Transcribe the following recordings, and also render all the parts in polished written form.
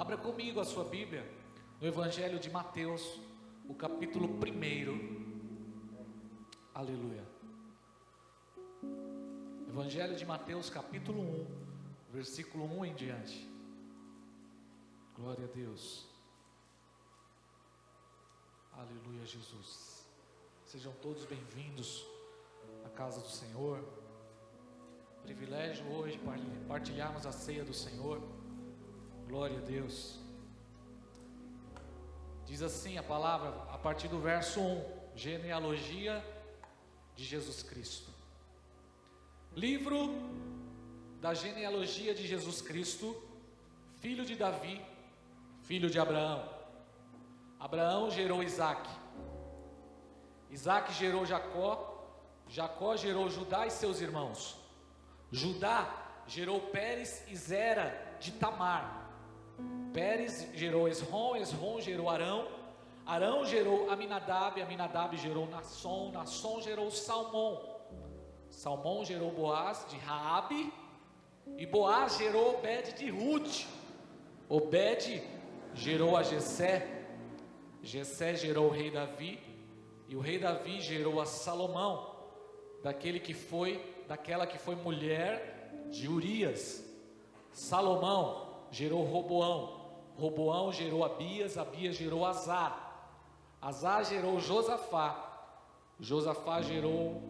Abra comigo a sua Bíblia no Evangelho de Mateus, o capítulo 1. Aleluia. Evangelho de Mateus, capítulo 1, versículo 1 em diante. Glória a Deus. Aleluia, Jesus. Sejam todos bem-vindos à casa do Senhor. Privilégio hoje partilharmos a ceia do Senhor. Glória a Deus. Diz assim a palavra a partir do verso 1: genealogia de Jesus Cristo. Livro da genealogia de Jesus Cristo, filho de Davi, filho de Abraão. Abraão gerou Isaque, Isaque gerou Jacó, Jacó gerou Judá e seus irmãos. Judá gerou Pérez e Zera de Tamar. Pérez gerou Esrom, Esrom gerou Arão, Arão gerou Aminadab, Aminadab gerou Nasson, Nasson gerou Salmão, Salmão gerou Boaz de Raabe, e Boaz gerou Obed de Ruth. Obed gerou a Jessé, Jessé gerou o rei Davi, e o rei Davi gerou a Salomão, daquela que foi mulher de Urias. Salomão gerou Roboão, Roboão gerou Abias, Abias gerou Azar, Azar gerou Josafá, Josafá gerou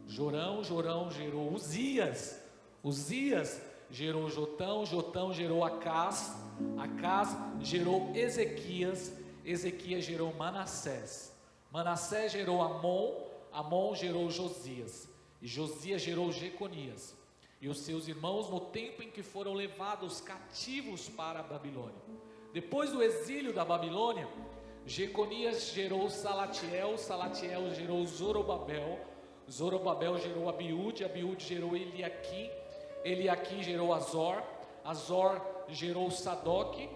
Jorão, Jorão gerou Uzias, Uzias gerou Jotão, Jotão gerou Acás, Acás gerou Ezequias, Ezequias gerou Manassés, Manassés gerou Amon, Amon gerou Josias, e Josias gerou Jeconias e os seus irmãos no tempo em que foram levados cativos para a Babilônia. Depois do exílio da Babilônia, Jeconias gerou Salatiel, Salatiel gerou Zorobabel, Zorobabel gerou Abiúde, Abiúde gerou Eliaquim, Eliaquim gerou Azor, Azor gerou Sadoque,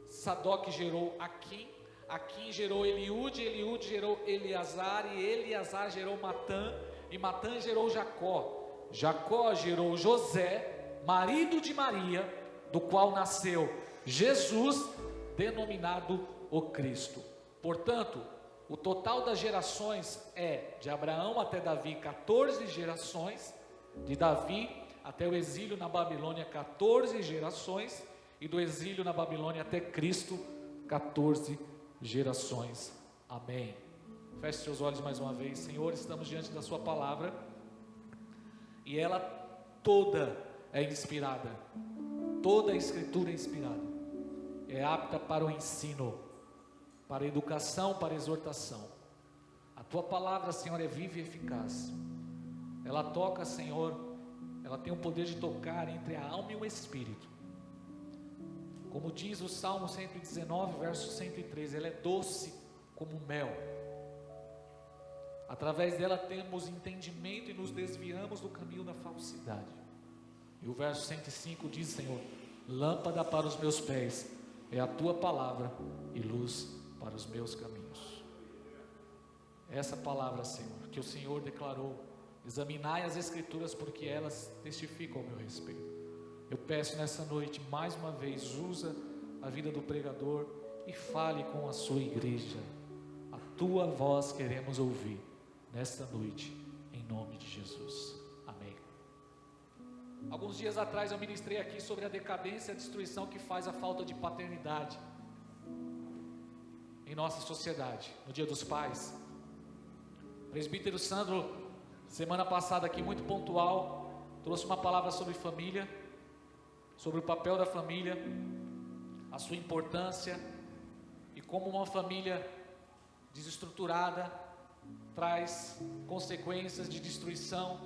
Sadoque gerou Aquim, Aquim gerou Eliúde, Eliúde gerou Eleazar, e Eleazar gerou Matã, e Matã gerou Jacó. Jacó gerou José, marido de Maria, do qual nasceu Jesus, denominado o Cristo. Portanto, o total das gerações é de Abraão até Davi 14 gerações, de Davi até o exílio na Babilônia 14 gerações, e do exílio na Babilônia até Cristo 14 gerações. Amém. Feche seus olhos mais uma vez. Senhor, estamos diante da sua palavra, e ela toda é inspirada, toda a escritura é inspirada, é apta para o ensino, para a educação, para a exortação. A tua palavra, Senhor, é viva e eficaz. Ela toca, Senhor, ela tem o poder de tocar entre a alma e o espírito. Como diz o Salmo 119, verso 103, ela é doce como mel. Através dela temos entendimento e nos desviamos do caminho da falsidade. E o verso 105 diz, Senhor: lâmpada para os meus pés é a tua palavra e luz para os meus caminhos. Essa palavra, Senhor, que o Senhor declarou: examinai as escrituras, porque elas testificam ao meu respeito. Eu peço nessa noite, mais uma vez, usa a vida do pregador e fale com a sua igreja. A tua voz queremos ouvir nesta noite, em nome de Jesus. Amém. Alguns dias atrás eu ministrei aqui sobre a decadência e a destruição que faz a falta de paternidade em nossa sociedade, no Dia dos Pais. O presbítero Sandro, semana passada aqui, muito pontual, trouxe uma palavra sobre família, sobre o papel da família, a sua importância, e como uma família desestruturada traz consequências de destruição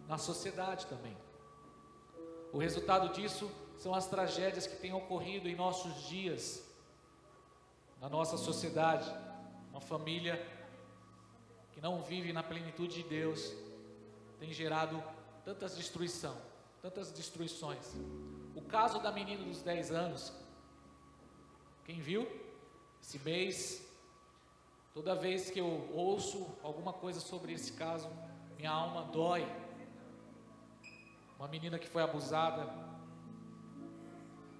na sociedade também. O resultado disso são as tragédias que têm ocorrido em nossos dias, na nossa sociedade. Uma família que não vive na plenitude de Deus tem gerado tantas destruições. O caso da menina dos 10 anos, quem viu? Esse mês, toda vez que eu ouço alguma coisa sobre esse caso, minha alma dói. Uma menina que foi abusada.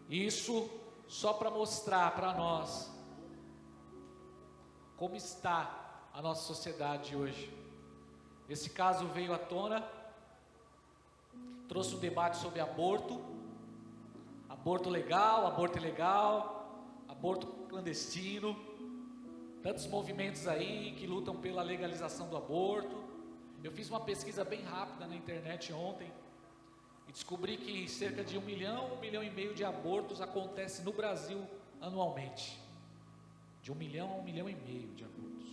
Isso só para mostrar para nós como está a nossa sociedade hoje. Esse caso veio à tona, trouxe um debate sobre aborto, aborto legal, aborto ilegal, aborto clandestino, tantos movimentos aí que lutam pela legalização do aborto. Eu fiz uma pesquisa bem rápida na internet ontem e descobri que cerca de 1 milhão, 1,5 milhão de abortos acontecem no Brasil anualmente. De 1 milhão a 1,5 milhão de abortos.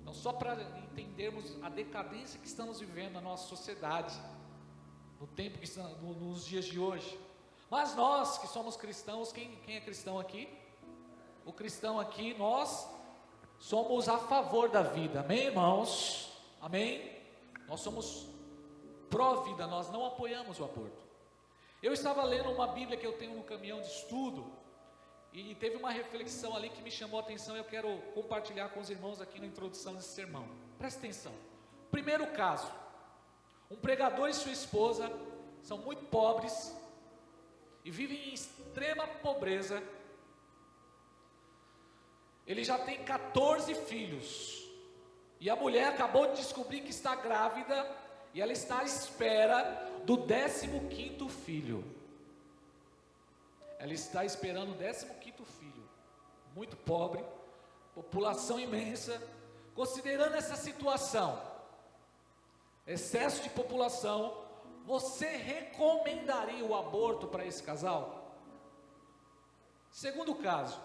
Então, só para entendermos a decadência que estamos vivendo na nossa sociedade, no tempo que estamos, nos dias de hoje. Mas nós que somos cristãos, quem é cristão aqui? O cristão aqui, nós somos a favor da vida, amém, irmãos? Amém? Nós somos pró-vida, nós não apoiamos o aborto. Eu estava lendo uma Bíblia que eu tenho no caminhão de estudo, e teve uma reflexão ali que me chamou a atenção, e eu quero compartilhar com os irmãos aqui na introdução desse sermão. Presta atenção. Primeiro caso, um pregador e sua esposa são muito pobres e vivem em extrema pobreza. Ele já tem 14 filhos, e a mulher acabou de descobrir que está grávida, e ela está à espera do 15º filho. Ela está esperando o 15º filho. Muito pobre, população imensa. Considerando essa situação, excesso de população, você recomendaria o aborto para esse casal? Segundo caso,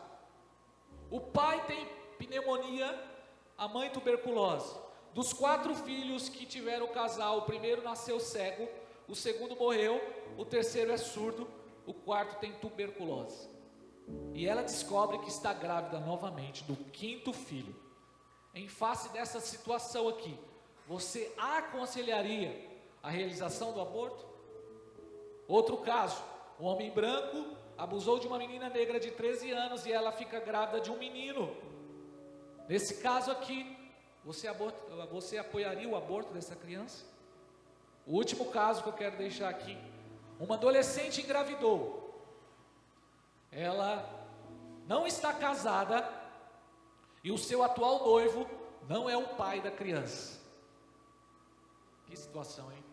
o pai tem pneumonia, a mãe tuberculose. Dos 4 filhos que tiveram o casal, o primeiro nasceu cego, o segundo morreu, o terceiro é surdo, o quarto tem tuberculose. E ela descobre que está grávida novamente do 5º filho. Em face dessa situação aqui, você aconselharia a realização do aborto? Outro caso, um homem branco abusou de uma menina negra de 13 anos e ela fica grávida de um menino. Nesse caso aqui, você apoiaria o aborto dessa criança? O último caso que eu quero deixar aqui, uma adolescente engravidou. Ela não está casada e o seu atual noivo não é o pai da criança. Que situação, hein?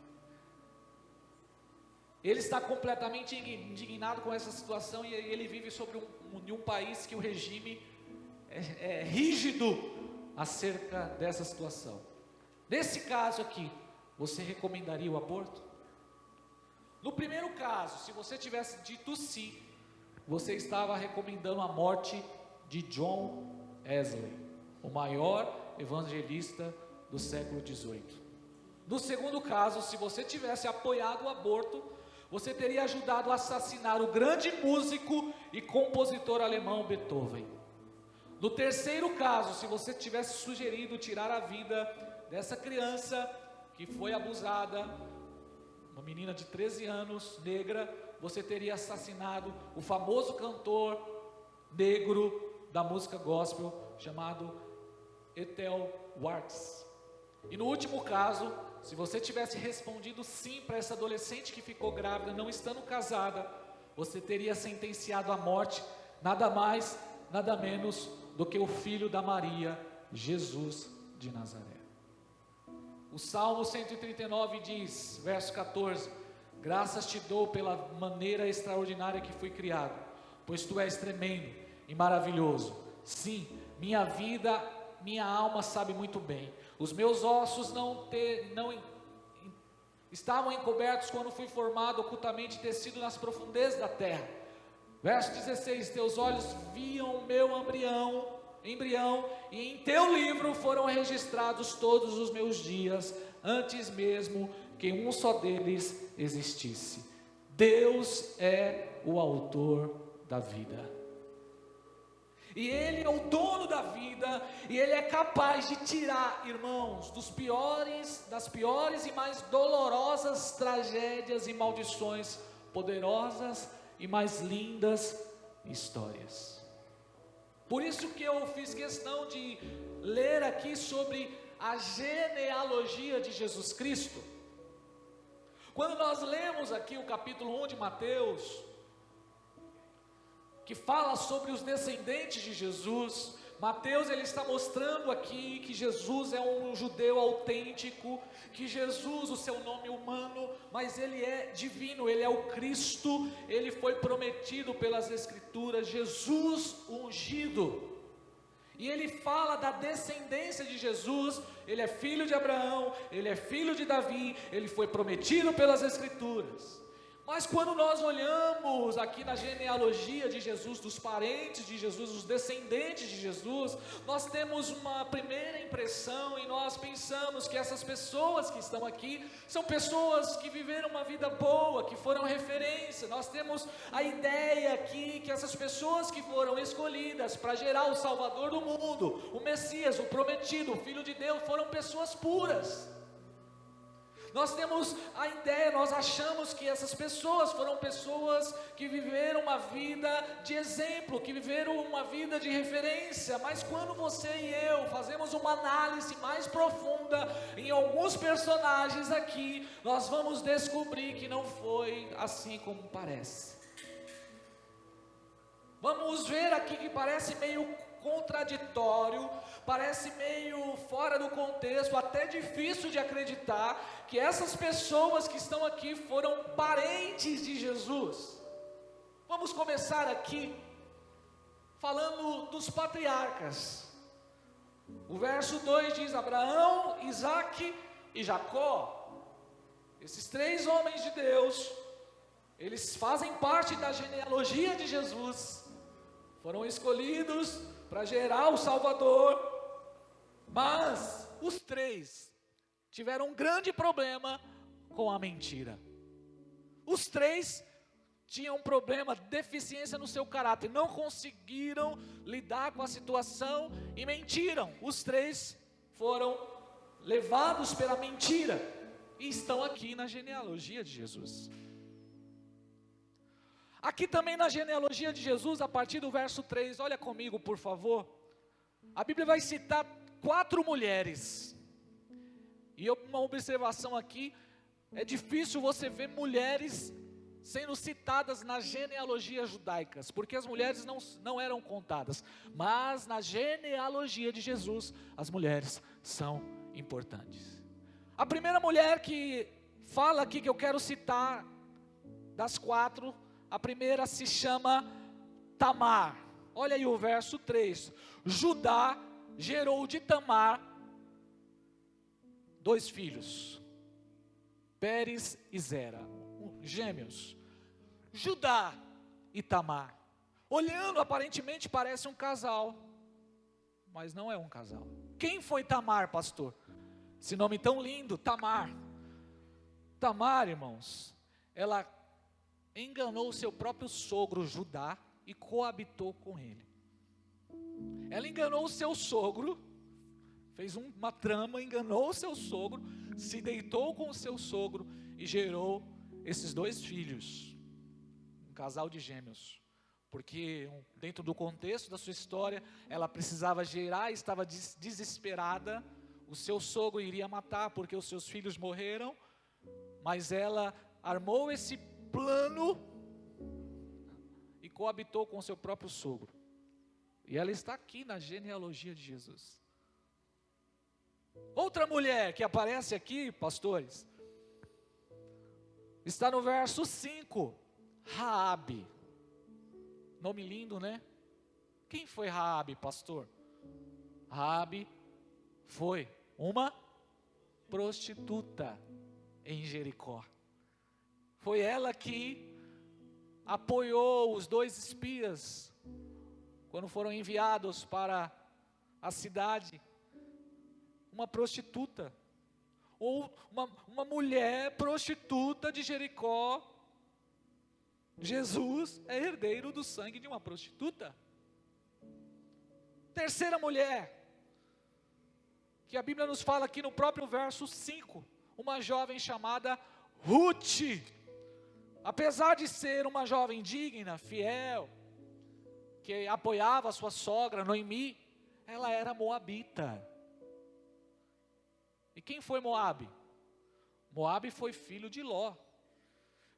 Ele está completamente indignado com essa situação e ele vive sobre um país que o regime é rígido acerca dessa situação. Nesse caso aqui, você recomendaria o aborto? No primeiro caso, se você tivesse dito sim, você estava recomendando a morte de John Wesley, o maior evangelista do século XVIII. No segundo caso, se você tivesse apoiado o aborto, você teria ajudado a assassinar o grande músico e compositor alemão Beethoven. No terceiro caso, se você tivesse sugerido tirar a vida dessa criança que foi abusada, uma menina de 13 anos, negra, você teria assassinado o famoso cantor negro da música gospel, chamado Ethel Watts. E no último caso, se você tivesse respondido sim para essa adolescente que ficou grávida, não estando casada, você teria sentenciado à morte, nada mais, nada menos do que o filho da Maria, Jesus de Nazaré. O Salmo 139 diz, verso 14: graças te dou pela maneira extraordinária que fui criado, pois tu és tremendo e maravilhoso. Sim, minha vida, minha alma sabe muito bem. Os meus ossos não estavam encobertos quando fui formado, ocultamente tecido nas profundezas da terra. Verso 16: teus olhos viam o meu embrião, e em teu livro foram registrados todos os meus dias, antes mesmo que um só deles existisse. Deus é o autor da vida. E Ele é o dono da vida, e Ele é capaz de tirar, irmãos, das piores e mais dolorosas tragédias e maldições, poderosas e mais lindas histórias. Por isso que eu fiz questão de ler aqui sobre a genealogia de Jesus Cristo. Quando nós lemos aqui o capítulo 1 de Mateus, que fala sobre os descendentes de Jesus. Mateus, ele está mostrando aqui que Jesus é um judeu autêntico, que Jesus, o seu nome humano, mas ele é divino, ele é o Cristo, ele foi prometido pelas Escrituras, Jesus ungido. E ele fala da descendência de Jesus, ele é filho de Abraão, ele é filho de Davi, ele foi prometido pelas Escrituras. Mas quando nós olhamos aqui na genealogia de Jesus, dos parentes de Jesus, dos descendentes de Jesus, nós temos uma primeira impressão e nós pensamos que essas pessoas que estão aqui são pessoas que viveram uma vida boa, que foram referência. Nós temos a ideia aqui que essas pessoas que foram escolhidas para gerar o Salvador do mundo, o Messias, o prometido, o Filho de Deus, foram pessoas puras. Nós temos a ideia, nós achamos que essas pessoas foram pessoas que viveram uma vida de exemplo, que viveram uma vida de referência, mas quando você e eu fazemos uma análise mais profunda em alguns personagens aqui, nós vamos descobrir que não foi assim como parece. Vamos ver aqui que parece meio contraditório, parece meio fora do contexto, até difícil de acreditar que essas pessoas que estão aqui foram parentes de Jesus. Vamos começar aqui falando dos patriarcas. O verso 2 diz: Abraão, Isaque e Jacó. Esses três homens de Deus, eles fazem parte da genealogia de Jesus, foram escolhidos para gerar o Salvador, mas os três tiveram um grande problema com a mentira. Os três tinham um problema, deficiência no seu caráter, não conseguiram lidar com a situação e mentiram. Os três foram levados pela mentira e estão aqui na genealogia de Jesus. Aqui também na genealogia de Jesus, a partir do verso 3, olha comigo por favor, a Bíblia vai citar 4 mulheres, e uma observação aqui, é difícil você ver mulheres sendo citadas nas genealogias judaicas, porque as mulheres não eram contadas, mas na genealogia de Jesus, as mulheres são importantes. A primeira mulher que fala aqui, que eu quero citar, das 4, a primeira se chama Tamar. Olha aí o verso 3. Judá gerou de Tamar 2 filhos, Pérez e Zera, gêmeos. Judá e Tamar. Olhando, aparentemente parece um casal, mas não é um casal. Quem foi Tamar, pastor? Esse nome tão lindo, Tamar. Tamar, irmãos, ela enganou o seu próprio sogro Judá e coabitou com ele. Ela enganou o seu sogro, fez uma trama, enganou o seu sogro, se deitou com o seu sogro e gerou esses 2 filhos, um casal de gêmeos, porque dentro do contexto da sua história, ela precisava gerar, estava desesperada, o seu sogro iria matar porque os seus filhos morreram, mas ela armou esse plano e coabitou com o seu próprio sogro. E ela está aqui na genealogia de Jesus. Outra mulher que aparece aqui, pastores, está no verso 5, Raabe. Nome lindo, né? Quem foi Raabe, pastor? Raabe foi uma prostituta em Jericó. Foi ela que apoiou os 2 espias quando foram enviados para a cidade. Uma prostituta, ou uma mulher prostituta de Jericó. Jesus é herdeiro do sangue de uma prostituta. Terceira mulher, que a Bíblia nos fala aqui no próprio verso 5, uma jovem chamada Ruth. Apesar de ser uma jovem digna, fiel, que apoiava a sua sogra Noemi, ela era moabita. E quem foi Moabe? Moabe foi filho de Ló.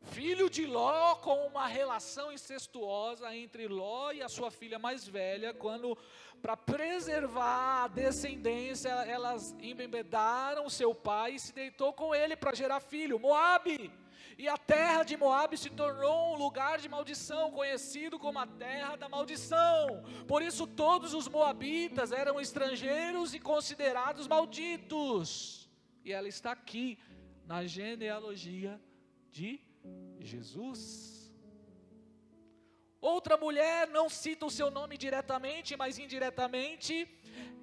filho de Ló, com uma relação incestuosa entre Ló e a sua filha mais velha, quando, para preservar a descendência, elas embebedaram seu pai e se deitou com ele para gerar filho, Moabe. E a terra de Moabe se tornou um lugar de maldição, conhecido como a terra da maldição. Por isso todos os moabitas eram estrangeiros e considerados malditos. E ela está aqui, na genealogia de Jesus. Outra mulher, não cita o seu nome diretamente, mas indiretamente,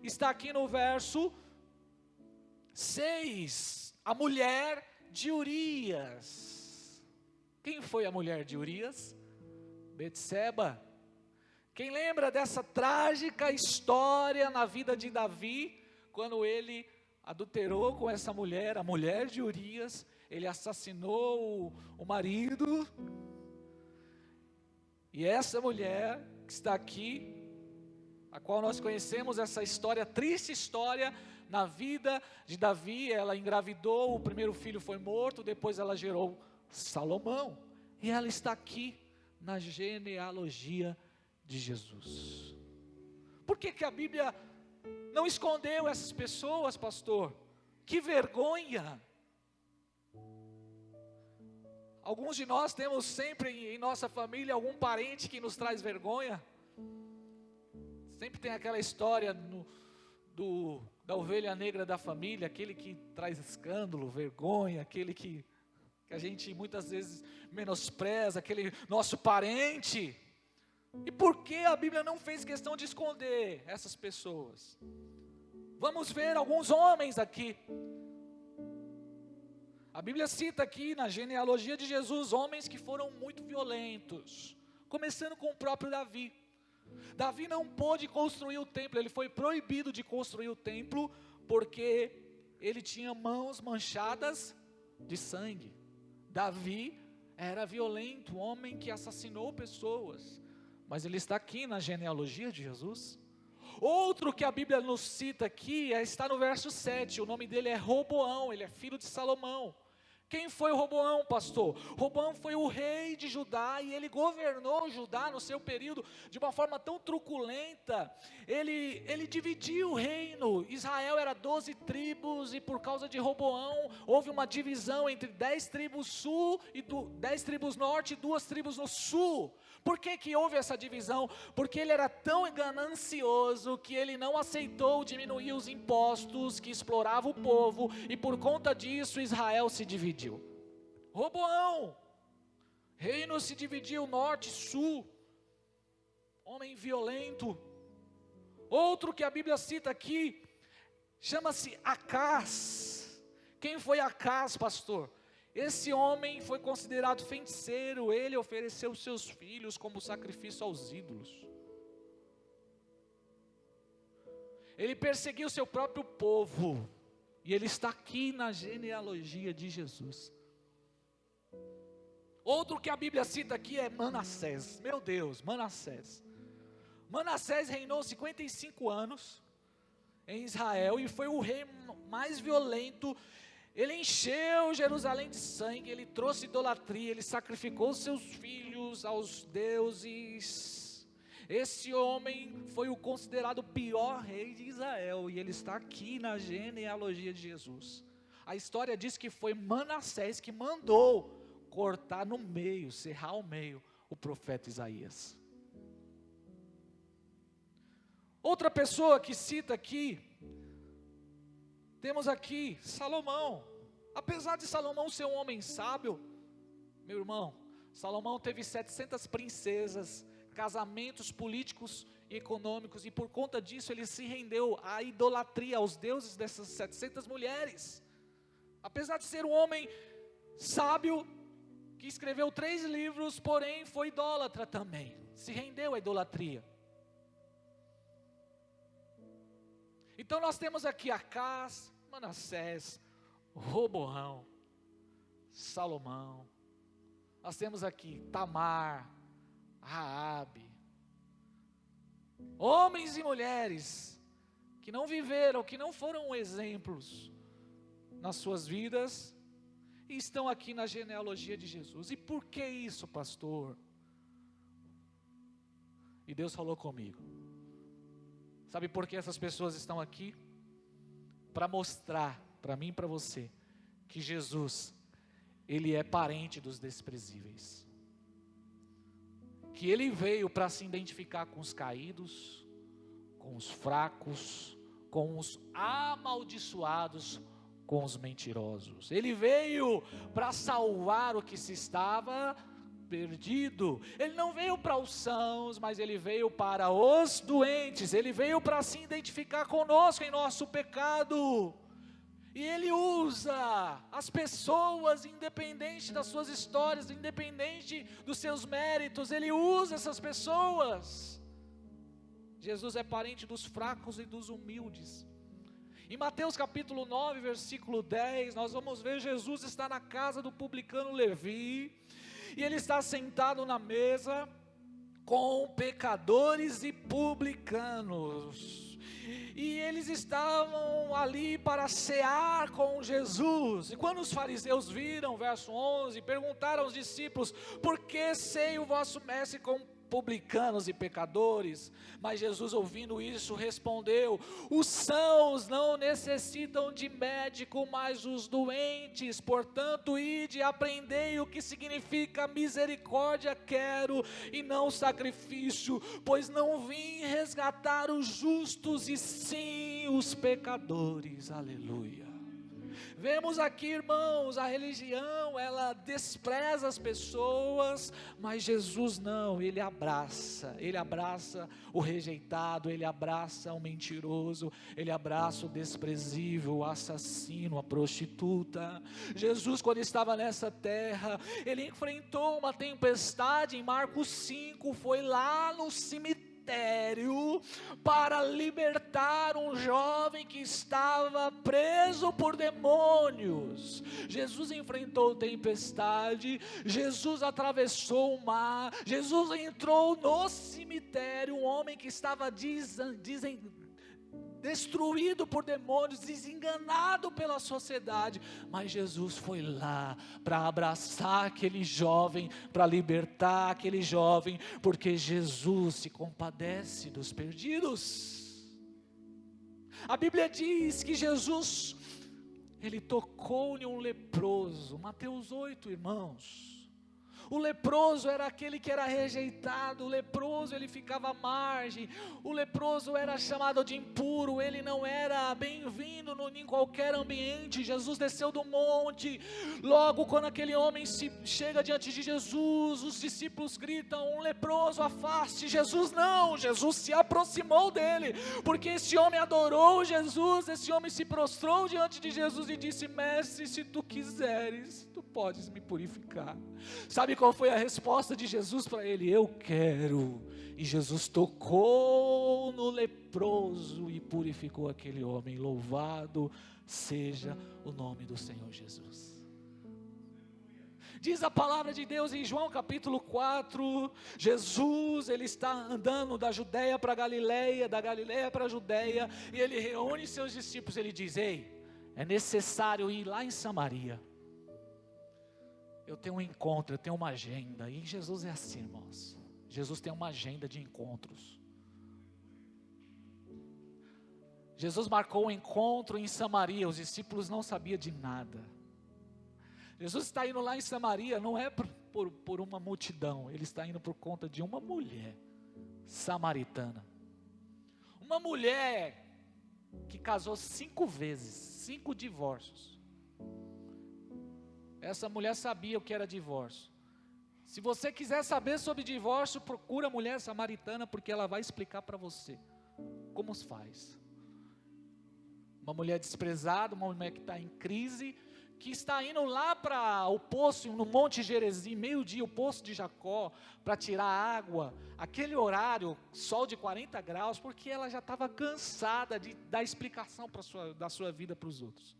está aqui no verso 6, a mulher de Urias. Quem foi a mulher de Urias? Betseba. Quem lembra dessa trágica história na vida de Davi, quando ele adulterou com essa mulher, a mulher de Urias, ele assassinou o marido, e essa mulher que está aqui, a qual nós conhecemos essa história, triste história, na vida de Davi, ela engravidou, o primeiro filho foi morto, depois ela gerou Salomão, e ela está aqui na genealogia de Jesus. Por que a Bíblia não escondeu essas pessoas, pastor? Que vergonha! Alguns de nós temos sempre em nossa família algum parente que nos traz vergonha. Sempre tem aquela história da ovelha negra da família, aquele que traz escândalo, vergonha, aquele que a gente muitas vezes menospreza, aquele nosso parente. E por que a Bíblia não fez questão de esconder essas pessoas? Vamos ver alguns homens aqui. A Bíblia cita aqui na genealogia de Jesus homens que foram muito violentos, começando com o próprio Davi. Davi não pôde construir o templo, ele foi proibido de construir o templo, porque ele tinha mãos manchadas de sangue. Davi era violento, um homem que assassinou pessoas, mas ele está aqui na genealogia de Jesus. Outro que a Bíblia nos cita aqui, está no verso 7, o nome dele é Roboão, ele é filho de Salomão. Quem foi o Roboão, pastor? Roboão foi o rei de Judá e ele governou Judá no seu período de uma forma tão truculenta. Ele dividiu o reino. Israel era 12 tribos e por causa de Roboão houve uma divisão entre 10 tribos sul e 10 tribos norte e 2 tribos no sul. Por que houve essa divisão? Porque ele era tão ganancioso que ele não aceitou diminuir os impostos que exploravam o povo, e por conta disso Israel se dividiu. Roboão, reino se dividiu norte e sul, homem violento. Outro que a Bíblia cita aqui, chama-se Acás. Quem foi Acás, pastor? Esse homem foi considerado feiticeiro, ele ofereceu seus filhos como sacrifício aos ídolos. Ele perseguiu seu próprio povo, e ele está aqui na genealogia de Jesus. Outro que a Bíblia cita aqui é Manassés. Meu Deus, Manassés. Manassés reinou 55 anos em Israel, e foi o rei mais violento. Ele encheu Jerusalém de sangue, ele trouxe idolatria, ele sacrificou seus filhos aos deuses. Esse homem foi o considerado pior rei de Israel, e ele está aqui na genealogia de Jesus. A história diz que foi Manassés que mandou cortar no meio, serrar ao meio o profeta Isaías. Outra pessoa que cita aqui, temos aqui Salomão. Apesar de Salomão ser um homem sábio, meu irmão, Salomão teve 700 princesas, casamentos políticos e econômicos, e por conta disso ele se rendeu à idolatria, aos deuses dessas 700 mulheres. Apesar de ser um homem sábio, que escreveu 3 livros, porém foi idólatra também, se rendeu à idolatria. Então nós temos aqui Acás, Manassés, Roboão, Salomão. Nós temos aqui Tamar, Raabe. Homens e mulheres que não viveram, que não foram exemplos nas suas vidas, e estão aqui na genealogia de Jesus. E por que isso, pastor? E Deus falou comigo. Sabe por que essas pessoas estão aqui? Para mostrar para mim e para você que Jesus, Ele é parente dos desprezíveis. Que Ele veio para se identificar com os caídos, com os fracos, com os amaldiçoados, com os mentirosos. Ele veio para salvar o que se estava perdido. Ele não veio para os sãos, mas Ele veio para os doentes. Ele veio para se identificar conosco em nosso pecado. E Ele usa as pessoas, independente das suas histórias, independente dos seus méritos, Ele usa essas pessoas. Jesus é parente dos fracos e dos humildes. Em Mateus capítulo 9, versículo 10, nós vamos ver Jesus está na casa do publicano Levi, e ele está sentado na mesa com pecadores e publicanos. E eles estavam ali para cear com Jesus. E quando os fariseus viram, verso 11, perguntaram aos discípulos: por que ceia o vosso mestre com publicanos e pecadores? Mas Jesus, ouvindo isso, respondeu: os sãos não necessitam de médico, mas os doentes. Portanto, ide e aprendei o que significa misericórdia quero, e não sacrifício, pois não vim resgatar os justos, e sim os pecadores. Aleluia. Vemos aqui, irmãos, a religião, ela despreza as pessoas, mas Jesus não, Ele abraça o rejeitado, Ele abraça o mentiroso, Ele abraça o desprezível, o assassino, a prostituta. Jesus, quando estava nessa terra, Ele enfrentou uma tempestade. Em Marcos 5, foi lá no cemitério para libertar um jovem que estava preso por demônios. Jesus enfrentou tempestade, Jesus atravessou o mar, Jesus entrou no cemitério, um homem que estava destruído por demônios, desenganado pela sociedade, mas Jesus foi lá para abraçar aquele jovem, para libertar aquele jovem, porque Jesus se compadece dos perdidos. A Bíblia diz que Jesus, Ele tocou em um leproso. Mateus 8, irmãos. O leproso era aquele que era rejeitado, o leproso ele ficava à margem, o leproso era chamado de impuro, ele não era bem-vindo em qualquer ambiente. Jesus desceu do monte, logo quando aquele homem chega diante de Jesus, os discípulos gritam: um leproso, afaste. Jesus não, Jesus se aproximou dele, porque esse homem adorou Jesus, esse homem se prostrou diante de Jesus e disse: mestre, se tu quiseres, tu podes me purificar. Sabe qual foi a resposta de Jesus para ele? Eu quero. E Jesus tocou no leproso e purificou aquele homem. Louvado seja o nome do Senhor Jesus. Diz a palavra de Deus em João capítulo 4, Jesus, Ele está andando da Judeia para a Galileia, da Galileia para a Judeia, e Ele reúne seus discípulos. Ele diz: ei, é necessário ir lá em Samaria. Eu tenho um encontro, eu tenho uma agenda. E Jesus é assim, irmãos. Jesus tem uma agenda de encontros. Jesus marcou um encontro em Samaria. Os discípulos não sabiam de nada. Jesus está indo lá em Samaria, não é por uma multidão. Ele está indo por conta de uma mulher samaritana. Uma mulher que casou 5 vezes, 5 divórcios. Essa mulher sabia o que era divórcio. Se você quiser saber sobre divórcio, procura a mulher samaritana, porque ela vai explicar para você como se faz. Uma mulher desprezada, uma mulher que está em crise, que está indo lá para o poço, no Monte Gerizim, meio-dia, o poço de Jacó, para tirar água, aquele horário, sol de 40 graus, porque ela já estava cansada de dar explicação da sua vida para os outros.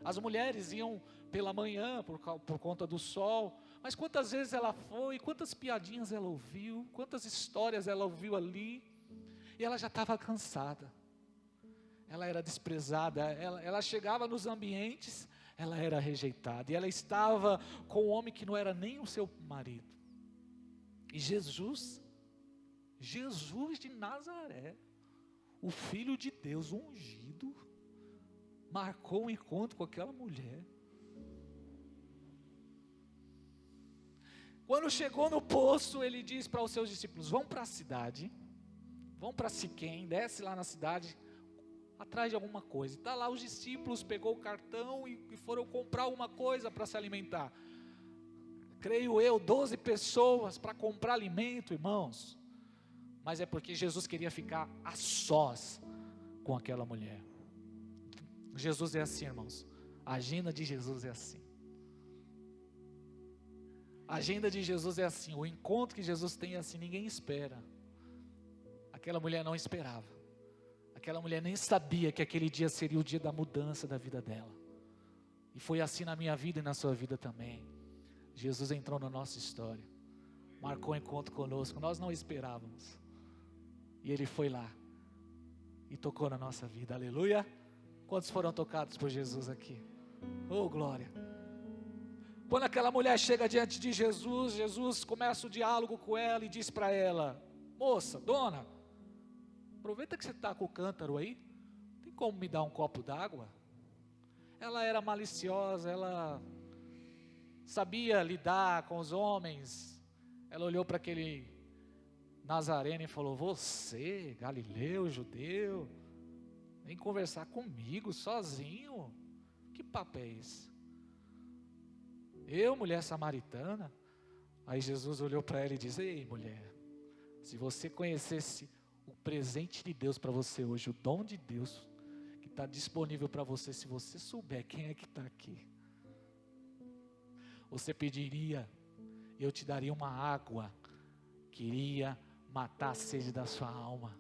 As mulheres iam pela manhã por conta do sol, mas quantas vezes ela foi, quantas piadinhas ela ouviu, quantas histórias ela ouviu ali, e ela já estava cansada, ela era desprezada, ela chegava nos ambientes, ela era rejeitada, e ela estava com um homem que não era nem o seu marido. E Jesus de Nazaré, o Filho de Deus ungido, marcou um encontro com aquela mulher. Quando chegou no poço, ele disse para os seus discípulos: vão para a cidade, vão para Siquém, desce lá na cidade, atrás de alguma coisa. E está lá os discípulos, pegou o cartão e foram comprar alguma coisa para se alimentar. Creio eu, 12 pessoas para comprar alimento, irmãos. Mas é porque Jesus queria ficar a sós com aquela mulher. Jesus é assim, irmãos. A agenda de Jesus é assim. A agenda de Jesus é assim. O encontro que Jesus tem é assim. Ninguém espera. Aquela mulher não esperava. Aquela mulher nem sabia que aquele dia seria o dia da mudança da vida dela. E foi assim na minha vida e na sua vida também. Jesus entrou na nossa história, marcou um encontro conosco, nós não esperávamos, e Ele foi lá, e tocou na nossa vida, aleluia. Quantos foram tocados por Jesus aqui? Oh glória. Quando aquela mulher chega diante de Jesus, Jesus começa o diálogo com ela e diz para ela: moça, dona, aproveita que você está com o cântaro aí, tem como me dar um copo d'água? Ela era maliciosa, ela sabia lidar com os homens. Ela olhou para aquele nazareno e falou: você, galileu, judeu, vem conversar comigo sozinho? Que papo é esse? Eu, mulher samaritana? Aí Jesus olhou para ela e disse: ei mulher, se você conhecesse o presente de Deus para você hoje, o dom de Deus que está disponível para você, se você souber quem é que está aqui, você pediria, eu te daria uma água que iria matar a sede da sua alma,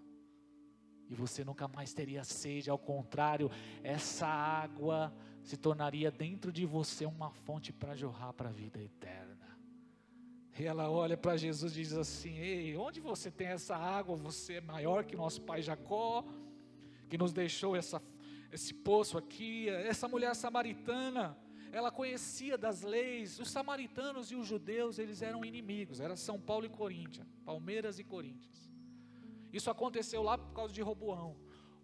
e você nunca mais teria sede. Ao contrário, essa água se tornaria dentro de você uma fonte para jorrar para a vida eterna. E ela olha para Jesus e diz assim: ei, onde você tem essa água? Você é maior que nosso pai Jacó, que nos deixou esse poço aqui. Essa mulher samaritana, ela conhecia das leis. Os samaritanos e os judeus, eles eram inimigos. Era São Paulo e Coríntia, Palmeiras e Corinthians. Isso aconteceu lá por causa de Roboão.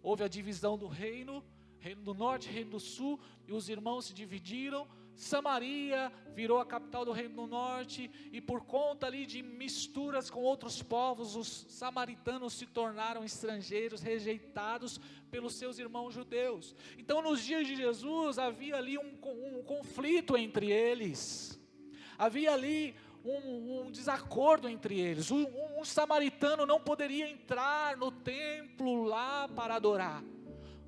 Houve a divisão do reino, reino do norte, reino do sul, e os irmãos se dividiram. Samaria virou a capital do reino do norte, e por conta ali de misturas com outros povos, os samaritanos se tornaram estrangeiros, rejeitados pelos seus irmãos judeus. Então nos dias de Jesus havia ali um conflito entre eles, havia ali um desacordo entre eles. Um samaritano não poderia entrar no templo lá para adorar.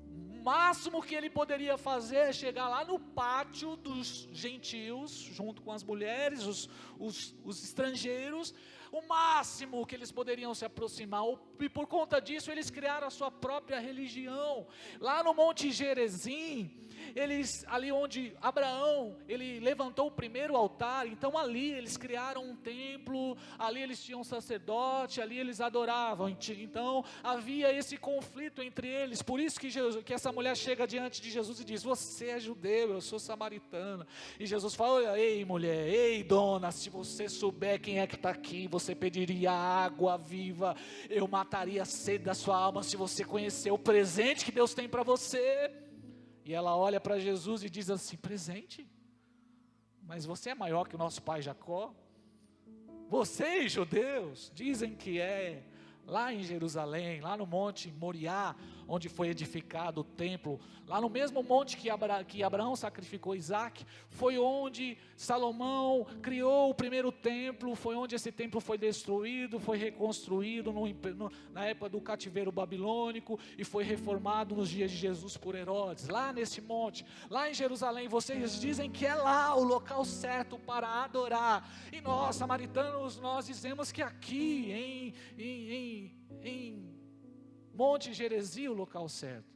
O máximo que ele poderia fazer é chegar lá no pátio dos gentios, junto com as mulheres, os estrangeiros. O máximo que eles poderiam se aproximar, e por conta disso eles criaram a sua própria religião. Lá no Monte Gerizim, ali onde Abraão, ele levantou o primeiro altar, então ali eles criaram um templo, ali eles tinham um sacerdote, ali eles adoravam. Então havia esse conflito entre eles. Por isso que essa mulher chega diante de Jesus e diz: você é judeu, eu sou samaritana. E Jesus fala: ei mulher, ei dona, se você souber quem é que está aqui, você pediria água viva, eu mataria a sede da sua alma se você conhecer o presente que Deus tem para você. E ela olha para Jesus e diz assim: presente? Mas você é maior que o nosso pai Jacó? Vocês, judeus, dizem que é lá em Jerusalém, lá no monte Moriá, onde foi edificado o templo, lá no mesmo monte que Abraão sacrificou Isaac, foi onde Salomão criou o primeiro templo, foi onde esse templo foi destruído, foi reconstruído na época do cativeiro babilônico, e foi reformado nos dias de Jesus por Herodes. Lá nesse monte, lá em Jerusalém, vocês dizem que é lá o local certo para adorar, e nós, samaritanos, nós dizemos que aqui em Monte Gerizim o local certo.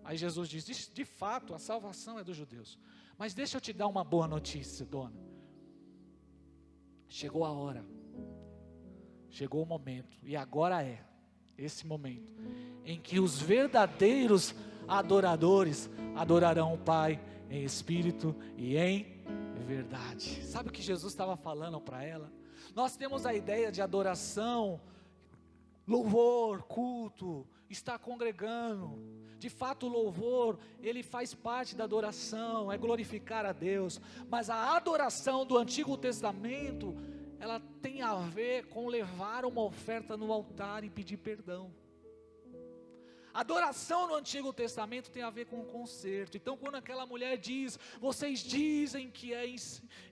Aí Jesus diz: de fato a salvação é dos judeus, mas deixa eu te dar uma boa notícia, dona. Chegou a hora, chegou o momento, e agora é esse momento em que os verdadeiros adoradores adorarão o Pai em espírito e em verdade. Sabe o que Jesus estava falando para ela? Nós temos a ideia de adoração, louvor, culto, estar congregando. De fato, o louvor, ele faz parte da adoração, é glorificar a Deus. Mas a adoração do Antigo Testamento, ela tem a ver com levar uma oferta no altar e pedir perdão. Adoração no Antigo Testamento tem a ver com conserto. Então, quando aquela mulher diz, vocês dizem que é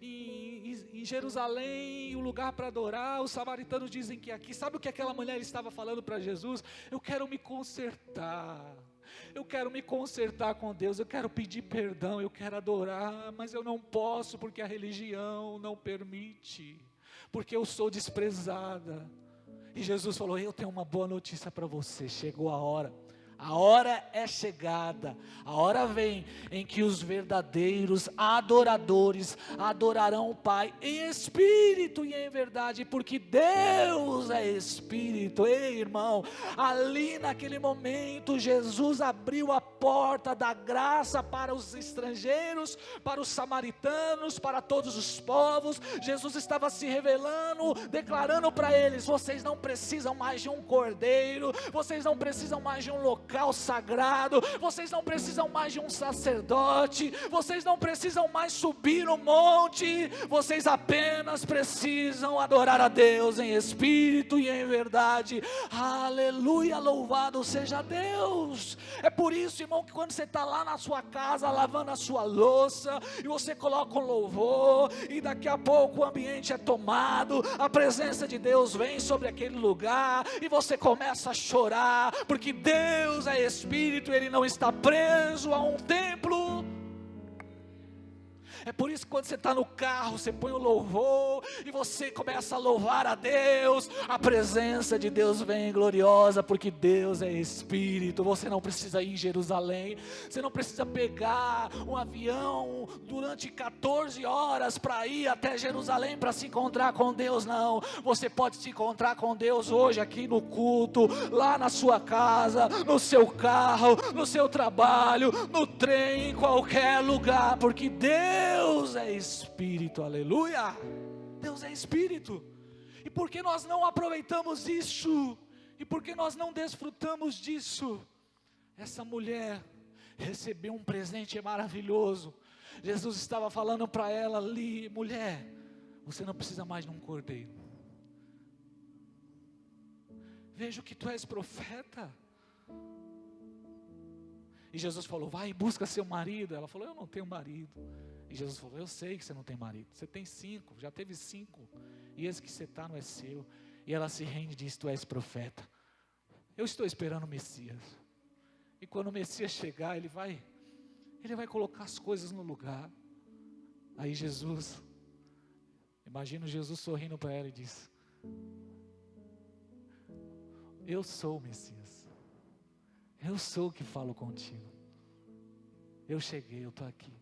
em Jerusalém o lugar para adorar, os samaritanos dizem que é aqui. Sabe o que aquela mulher estava falando para Jesus? Eu quero me consertar. Eu quero me consertar com Deus, eu quero pedir perdão, eu quero adorar, mas eu não posso porque a religião não permite, porque eu sou desprezada. E Jesus falou, eu tenho uma boa notícia para você, chegou a hora. A hora é chegada, a hora vem em que os verdadeiros adoradores adorarão o Pai em espírito e em verdade, porque Deus é espírito. Ei, irmão, ali naquele momento Jesus abriu a porta da graça para os estrangeiros, para os samaritanos, para todos os povos. Jesus estava se revelando, declarando para eles, vocês não precisam mais de um cordeiro, vocês não precisam mais de um local sagrado, vocês não precisam mais de um sacerdote, vocês não precisam mais subir no monte, vocês apenas precisam adorar a Deus em espírito e em verdade. Aleluia, louvado seja Deus. É por isso, irmão, que quando você está lá na sua casa lavando a sua louça e você coloca um louvor e daqui a pouco o ambiente é tomado, a presença de Deus vem sobre aquele lugar e você começa a chorar, porque Deus é espírito, Ele não está preso a um templo. É por isso que quando você está no carro, você põe o louvor e você começa a louvar a Deus, a presença de Deus vem gloriosa, porque Deus é Espírito. Você não precisa ir em Jerusalém, você não precisa pegar um avião durante 14 horas para ir até Jerusalém para se encontrar com Deus, não. Você pode se encontrar com Deus hoje aqui no culto, lá na sua casa, no seu carro, no seu trabalho, no trem, em qualquer lugar, porque Deus é Espírito, aleluia. Deus é Espírito. E por que nós não aproveitamos isso? E por que nós não desfrutamos disso? Essa mulher recebeu um presente maravilhoso. Jesus estava falando para ela ali, mulher, você não precisa mais de um cordeiro. Vejo que tu és profeta. E Jesus falou, vai e busca seu marido. Ela falou, eu não tenho marido. E Jesus falou, eu sei que você não tem marido. Você tem 5, já teve 5. E esse que você está não é seu. E ela se rende e diz, tu és profeta. Eu estou esperando o Messias. E quando o Messias chegar, ele vai colocar as coisas no lugar. Aí Jesus, imagina Jesus sorrindo para ela e diz, eu sou o Messias. Eu sou o que falo contigo. Eu cheguei, eu estou aqui.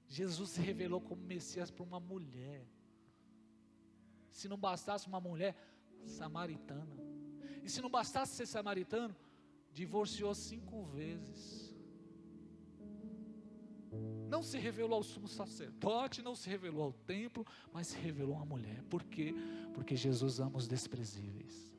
Jesus se revelou como Messias para uma mulher. Se não bastasse uma mulher samaritana. E se não bastasse ser samaritano, divorciou 5 vezes. Não se revelou ao sumo sacerdote, não se revelou ao templo, mas se revelou a uma mulher. Por quê? Porque Jesus ama os desprezíveis.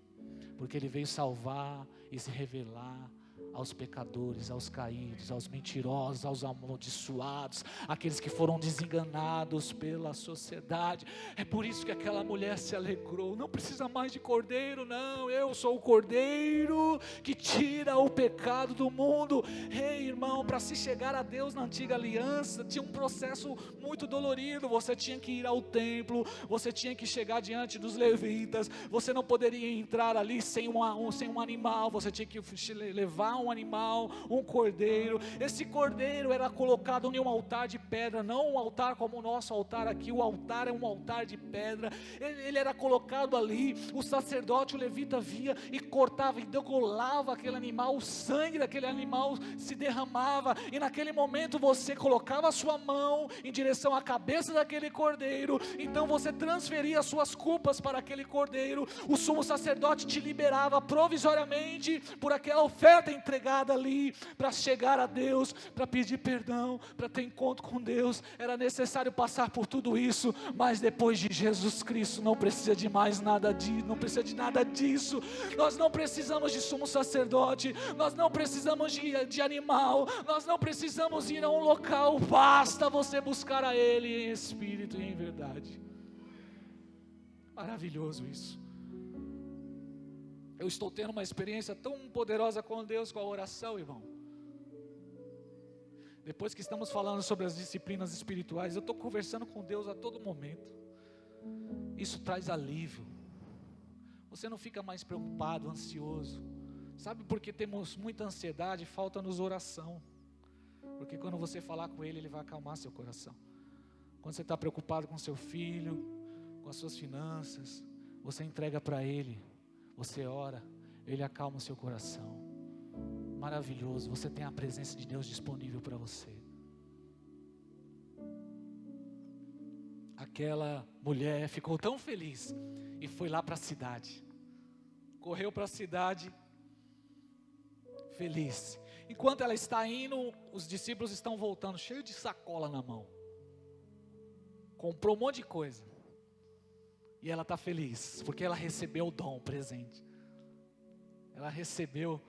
Porque Ele veio salvar e se revelar aos pecadores, aos caídos, aos mentirosos, aos amaldiçoados, aqueles que foram desenganados pela sociedade. É por isso que aquela mulher se alegrou. Não precisa mais de cordeiro, não. Eu sou o cordeiro que tira o pecado do mundo. Ei, irmão, para se chegar a Deus na antiga aliança, tinha um processo muito dolorido. Você tinha que ir ao templo, você tinha que chegar diante dos levitas, você não poderia entrar ali sem um animal, você tinha que levar um animal, um cordeiro. Esse cordeiro era colocado em um altar de pedra, não um altar como o nosso altar aqui. O altar é um altar de pedra. Ele era colocado ali, o sacerdote, o levita via e cortava e degolava aquele animal, o sangue daquele animal se derramava, e naquele momento você colocava a sua mão em direção à cabeça daquele cordeiro, então você transferia as suas culpas para aquele cordeiro. O sumo sacerdote te liberava provisoriamente por aquela oferta entregue pregada ali para chegar a Deus, para pedir perdão, para ter encontro com Deus. Era necessário passar por tudo isso, mas depois de Jesus Cristo não precisa de mais nada disso, não precisa de nada disso. Nós não precisamos de sumo sacerdote, nós não precisamos de animal, nós não precisamos ir a um local, basta você buscar a Ele em espírito e em verdade. Maravilhoso isso. Eu estou tendo uma experiência tão poderosa com Deus, com a oração, irmão. Depois que estamos falando sobre as disciplinas espirituais, eu estou conversando com Deus a todo momento. Isso traz alívio. Você não fica mais preocupado, ansioso. Sabe por que temos muita ansiedade? Falta-nos oração. Porque quando você falar com Ele, Ele vai acalmar seu coração. Quando você está preocupado com seu filho, com as suas finanças, você entrega para Ele. Você ora, Ele acalma o seu coração. Maravilhoso, você tem a presença de Deus disponível para você. Aquela mulher ficou tão feliz e foi lá para a cidade. Correu para a cidade, feliz. Enquanto ela está indo, os discípulos estão voltando, cheio de sacola na mão. Comprou um monte de coisa. E ela está feliz, porque ela recebeu o dom, o presente. Ela recebeu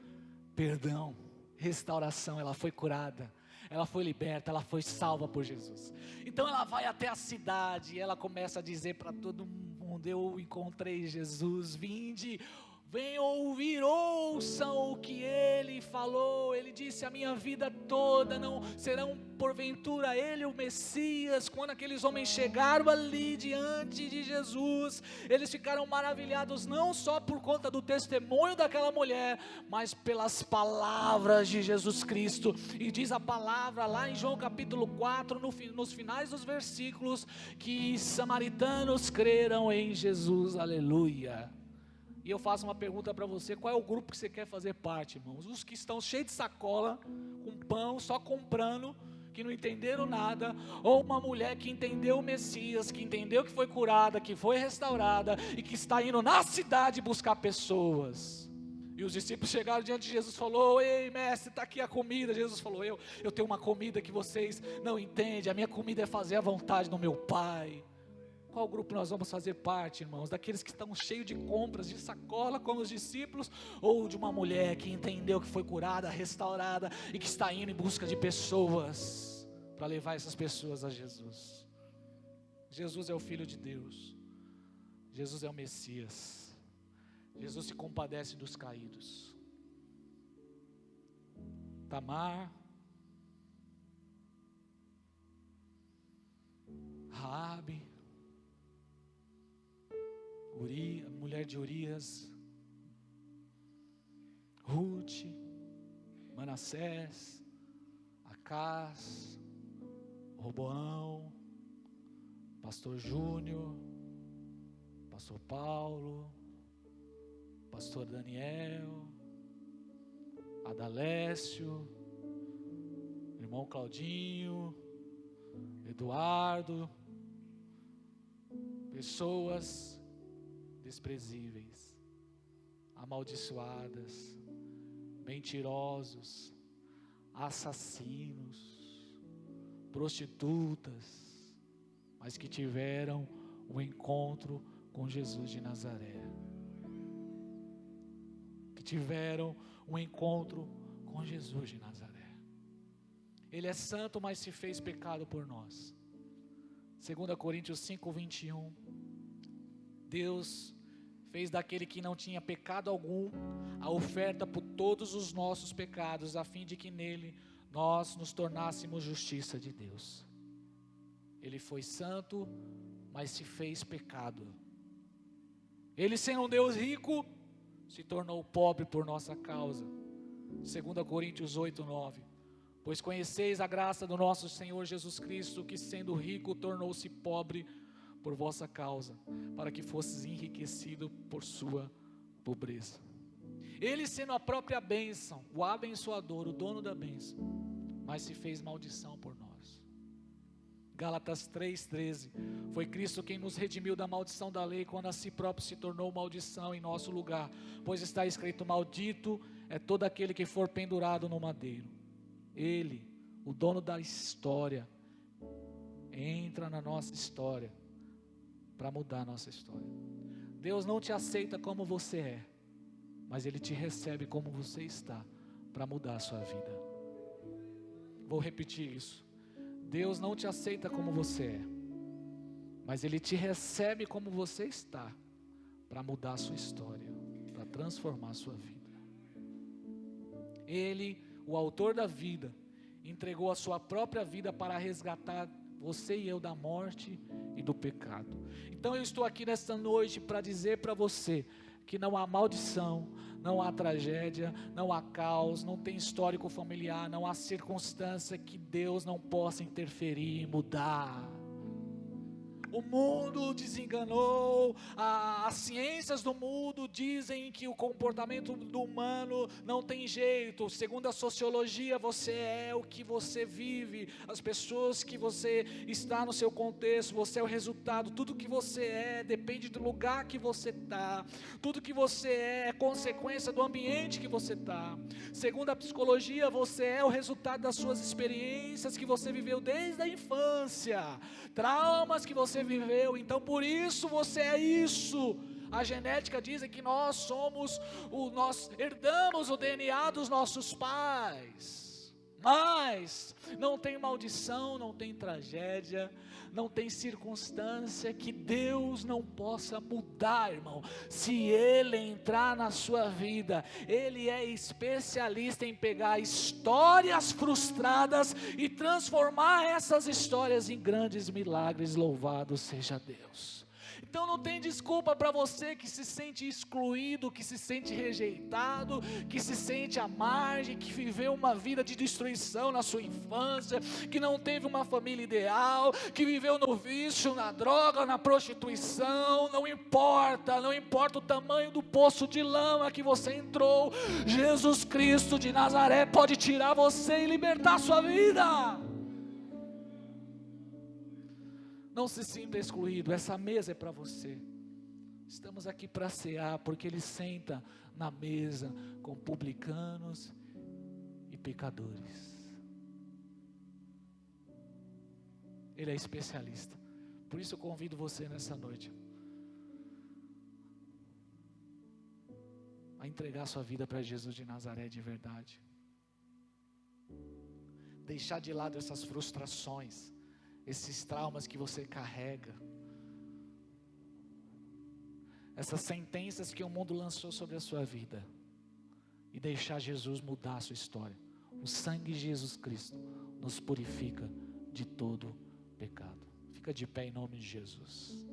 perdão, restauração, ela foi curada. Ela foi liberta, ela foi salva por Jesus. Então ela vai até a cidade e ela começa a dizer para todo mundo: eu encontrei Jesus, vinde, venham ouvir, ouçam o que Ele falou. Ele disse: a minha vida toda não serão porventura Ele o Messias. Quando aqueles homens chegaram ali diante de Jesus, eles ficaram maravilhados, não só por conta do testemunho daquela mulher, mas pelas palavras de Jesus Cristo. E diz a palavra lá em João capítulo 4, nos finais dos versículos, que samaritanos creram em Jesus, aleluia. E eu faço uma pergunta para você: qual é o grupo que você quer fazer parte, irmãos? Os que estão cheios de sacola, com pão, só comprando, que não entenderam nada, ou uma mulher que entendeu o Messias, que entendeu que foi curada, que foi restaurada, e que está indo na cidade buscar pessoas? E os discípulos chegaram diante de Jesus e falaram: ei mestre, está aqui a comida. Jesus falou: eu tenho uma comida que vocês não entendem, a minha comida é fazer a vontade do meu Pai. Qual grupo nós vamos fazer parte, irmãos? Daqueles que estão cheios de compras, de sacola, como os discípulos, ou de uma mulher que entendeu que foi curada, restaurada e que está indo em busca de pessoas para levar essas pessoas a Jesus? Jesus é o Filho de Deus. Jesus é o Messias. Jesus se compadece dos caídos. Tamar, Raabe, a mulher de Urias, Ruth, Manassés, Acás, Roboão, Pastor Júnior, Pastor Paulo, Pastor Daniel, Adalécio, irmão Claudinho, Eduardo, pessoas desprezíveis, amaldiçoadas, mentirosos, assassinos, prostitutas, mas que tiveram um encontro com Jesus de Nazaré, que tiveram um encontro com Jesus de Nazaré. Ele é santo, mas se fez pecado por nós. 2 Coríntios 5:21, Deus fez daquele que não tinha pecado algum a oferta por todos os nossos pecados, a fim de que nele nós nos tornássemos justiça de Deus. Ele foi santo, mas se fez pecado. Ele, sendo um Deus rico, se tornou pobre por nossa causa. 2 Coríntios 8:9. Pois conheceis a graça do nosso Senhor Jesus Cristo, que sendo rico tornou-se pobre por vossa causa, para que fosses enriquecido por sua pobreza. Ele, sendo a própria bênção, o abençoador, o dono da bênção, mas se fez maldição por nós. Gálatas 3:13. Foi Cristo quem nos redimiu da maldição da lei, quando a si próprio se tornou maldição em nosso lugar, pois está escrito: maldito é todo aquele que for pendurado no madeiro. Ele, o dono da história, entra na nossa história para mudar a nossa história. Deus não te aceita como você é, mas Ele te recebe como você está para mudar a sua vida. Vou repetir isso. Deus não te aceita como você é, mas Ele te recebe como você está para mudar a sua história, para transformar a sua vida. Ele, o autor da vida, entregou a sua própria vida para resgatar você e eu da morte e do pecado. Então eu estou aqui nesta noite para dizer para você que não há maldição, não há tragédia, não há caos, não tem histórico familiar, não há circunstância que Deus não possa interferir e mudar. O mundo desenganou, as ciências do mundo dizem que o comportamento do humano não tem jeito. Segundo a sociologia, você é o que você vive, as pessoas que você está no seu contexto, você é o resultado. Tudo que você é depende do lugar que você está, tudo que você é consequência do ambiente que você está. Segundo a psicologia, você é o resultado das suas experiências que você viveu desde a infância, traumas que você viveu. Então por isso você é isso. A genética diz que nós herdamos o DNA dos nossos pais. Mas não tem maldição, não tem tragédia, não tem circunstância que Deus não possa mudar, irmão. Se Ele entrar na sua vida, Ele é especialista em pegar histórias frustradas e transformar essas histórias em grandes milagres. Louvado seja Deus. Então não tem desculpa para você que se sente excluído, que se sente rejeitado, que se sente à margem, que viveu uma vida de destruição na sua infância, que não teve uma família ideal, que viveu no vício, na droga, na prostituição. Não importa o tamanho do poço de lama que você entrou, Jesus Cristo de Nazaré pode tirar você e libertar a sua vida. Não se sinta excluído, essa mesa é para você. Estamos aqui para cear, porque Ele senta na mesa com publicanos e pecadores. Ele é especialista. Por isso eu convido você nessa noite a entregar sua vida para Jesus de Nazaré de verdade. Deixar de lado essas frustrações, esses traumas que você carrega, essas sentenças que o mundo lançou sobre a sua vida, e deixar Jesus mudar a sua história. O sangue de Jesus Cristo nos purifica de todo pecado. Fica de pé em nome de Jesus.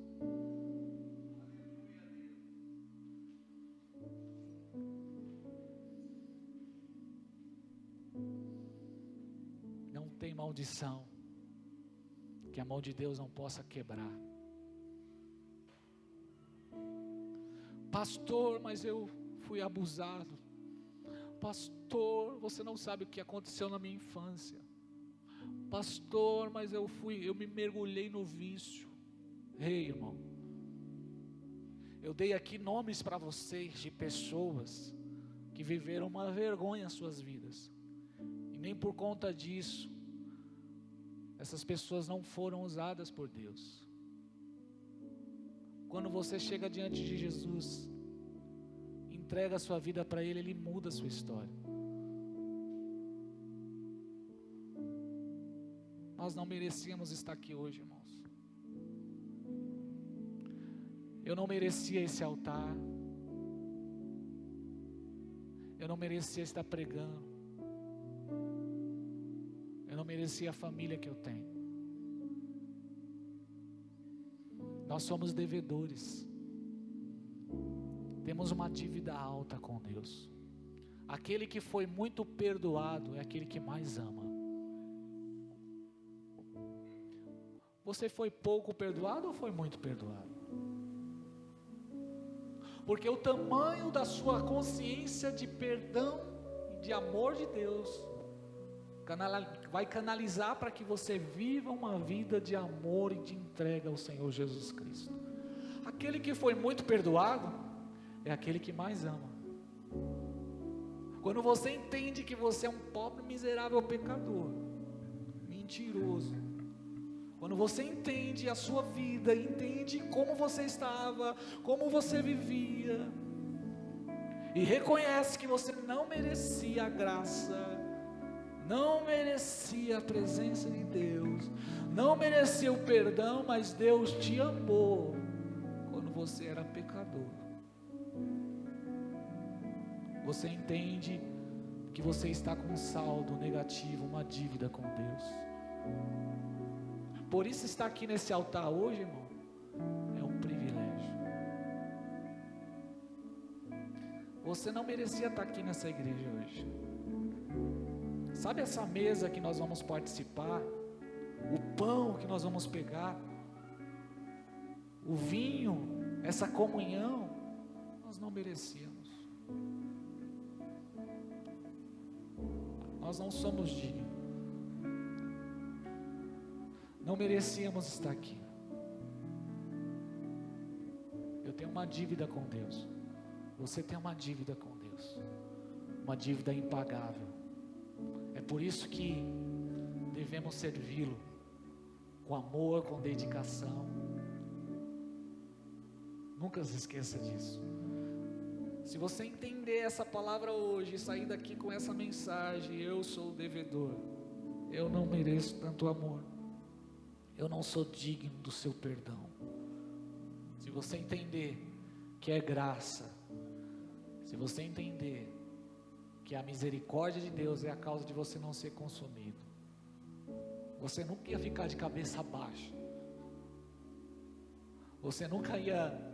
Não tem maldição que a mão de Deus não possa quebrar. Pastor, mas eu fui abusado. Pastor, você não sabe o que aconteceu na minha infância. Pastor, mas eu me mergulhei no vício. Ei, irmão, eu dei aqui nomes para vocês de pessoas que viveram uma vergonha em suas vidas, e nem por conta disso essas pessoas não foram usadas por Deus. Quando você chega diante de Jesus, entrega a sua vida para Ele, Ele muda a sua história. Nós não merecíamos estar aqui hoje, irmãos. Eu não merecia esse altar. Eu não merecia estar pregando. Eu não merecia a família que eu tenho. Nós somos devedores. Temos uma dívida alta com Deus. Aquele que foi muito perdoado é aquele que mais ama. Você foi pouco perdoado ou foi muito perdoado? Porque o tamanho da sua consciência de perdão e de amor de Deus vai canalizar para que você viva uma vida de amor e de entrega ao Senhor Jesus Cristo. Aquele que foi muito perdoado é aquele que mais ama. Quando você entende que você é um pobre, miserável pecador, mentiroso, quando você entende a sua vida, entende como você estava, como você vivia, e reconhece que você não merecia a graça, não merecia a presença de Deus, não merecia o perdão, mas Deus te amou quando você era pecador. Você entende que você está com um saldo negativo, uma dívida com Deus. Por isso estar aqui nesse altar hoje, irmão, é um privilégio. Você não merecia estar aqui nessa igreja hoje. Sabe essa mesa que nós vamos participar? O pão que nós vamos pegar? O vinho, essa comunhão, nós não merecíamos. Nós não somos dignos. Não merecíamos estar aqui. Eu tenho uma dívida com Deus. Você tem uma dívida com Deus. Uma dívida impagável. É por isso que devemos servi-lo com amor, com dedicação. Nunca se esqueça disso. Se você entender essa palavra hoje e sair daqui com essa mensagem: eu sou o devedor, eu não mereço tanto amor, eu não sou digno do seu perdão. Se você entender que é graça, se você entender que a misericórdia de Deus é a causa de você não ser consumido, você nunca ia ficar de cabeça baixa, você nunca ia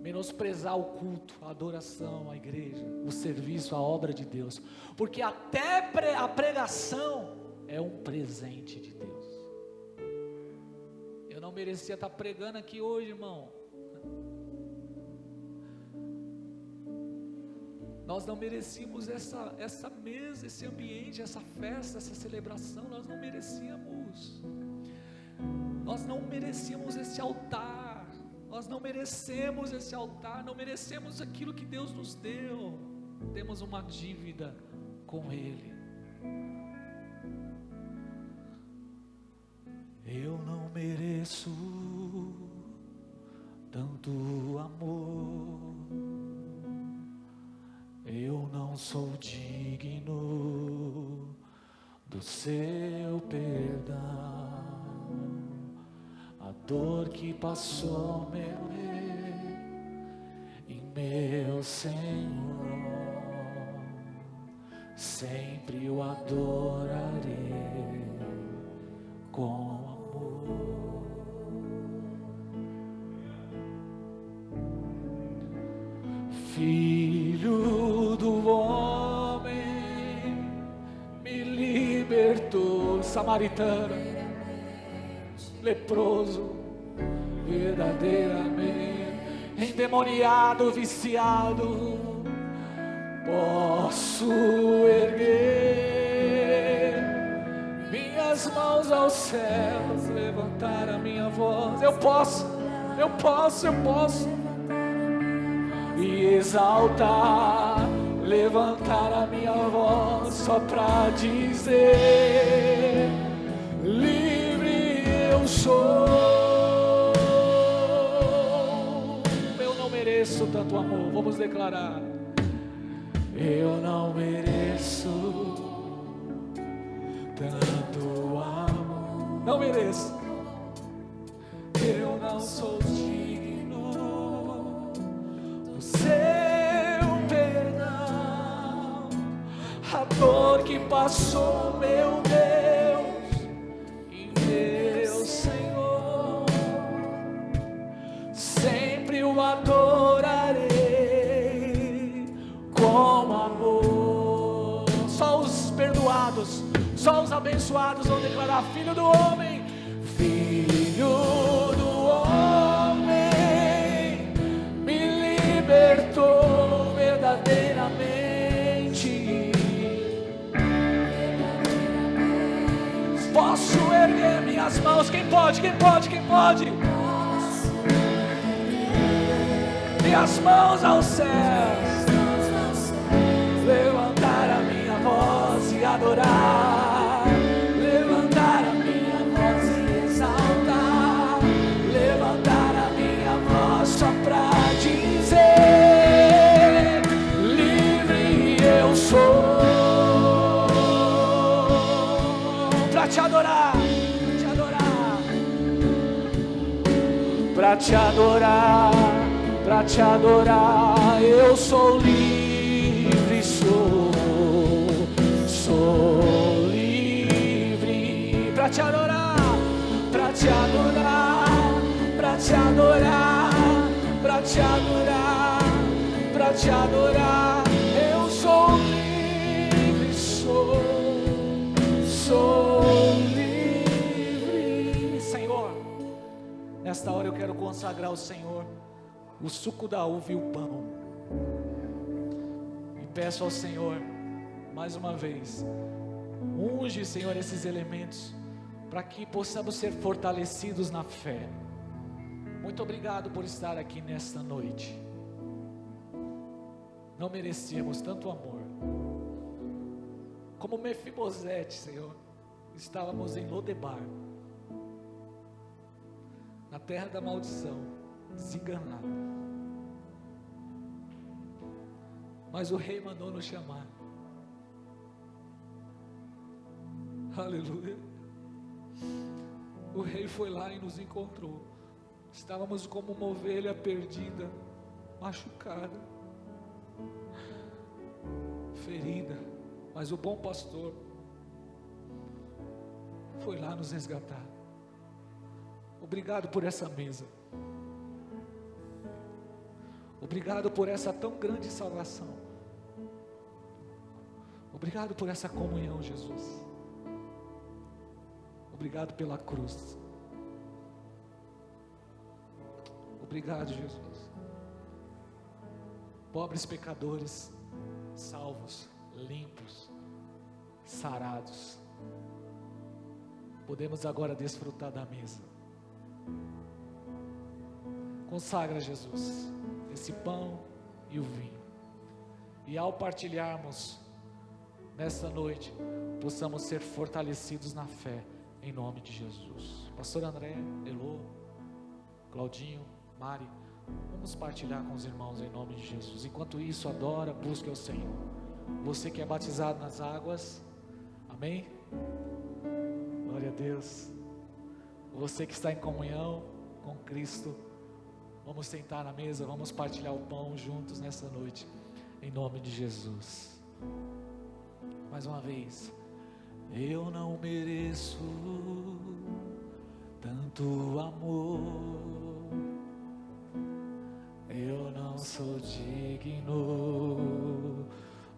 menosprezar o culto, a adoração, a igreja, o serviço, a obra de Deus, porque até a pregação é um presente de Deus. Eu não merecia estar pregando aqui hoje, irmão. Nós não merecíamos essa mesa, esse ambiente, essa festa, essa celebração. Nós não merecíamos. Nós não merecíamos esse altar. Nós não merecemos esse altar. Não merecemos aquilo que Deus nos deu. Temos uma dívida com Ele. Eu não mereço tanto amor. Eu não sou digno do seu perdão. A dor que passou meu Rei e meu Senhor, sempre o adorarei com amor. Filho do homem, me libertou. Samaritano, leproso, verdadeiramente endemoniado, viciado, posso erguer minhas mãos aos céus, levantar a minha voz. Eu posso e exaltar, levantar a minha voz só para dizer: livre eu sou. Eu não mereço tanto amor. Vamos declarar: eu não mereço tanto amor. Não mereço. Eu não sou digno do seu perdão. A dor que passou, meu Deus e meu Senhor, sempre o adorarei com amor. Só os perdoados, só os abençoados vão declarar: filho do homem, filho do homem, me libertou verdadeiramente. Posso erguer minhas mãos. Quem pode? Quem pode? Quem pode? Minhas mãos aos céus, adorar, levantar a minha voz e exaltar, levantar a minha voz só pra dizer: livre eu sou. Pra te adorar, pra te adorar, pra te adorar, eu sou livre, sou livre. Pra te adorar, pra te adorar, pra te adorar, pra te adorar, pra te adorar, eu sou livre, sou livre. Senhor, nesta hora eu quero consagrar ao Senhor o suco da uva e o pão. E peço ao Senhor, mais uma vez, unge, Senhor, esses elementos, para que possamos ser fortalecidos na fé. Muito obrigado por estar aqui nesta noite. Não merecíamos tanto amor. Como Mefibosete, Senhor, estávamos em Lodebar, na terra da maldição, desenganado. Mas o rei mandou nos chamar. Aleluia. O rei foi lá e nos encontrou. Estávamos como uma ovelha perdida, machucada, ferida, mas o bom pastor foi lá nos resgatar. Obrigado por essa mesa. Obrigado por essa tão grande salvação. Obrigado por essa comunhão, Jesus. Obrigado pela cruz. Obrigado, Jesus. Pobres pecadores, salvos, limpos, sarados. Podemos agora desfrutar da mesa. Consagra, Jesus, esse pão e o vinho. E ao partilharmos nessa noite, possamos ser fortalecidos na fé, em nome de Jesus. Pastor André, Elô, Claudinho, Mari, vamos partilhar com os irmãos em nome de Jesus. Enquanto isso, adora, busque ao Senhor. Você que é batizado nas águas, amém? Glória a Deus. Você que está em comunhão com Cristo, vamos sentar na mesa, vamos partilhar o pão juntos nessa noite, em nome de Jesus. Mais uma vez. Eu não mereço tanto amor, eu não sou digno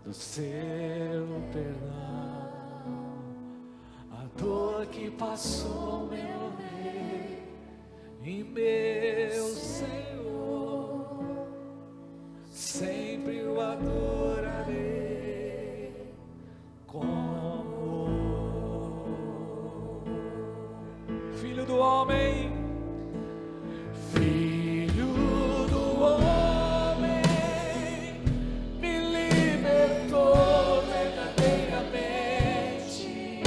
do seu perdão. A dor que passou meu rei e meu Senhor, sempre o adorarei como Filho do homem, Filho do homem, me libertou verdadeiramente.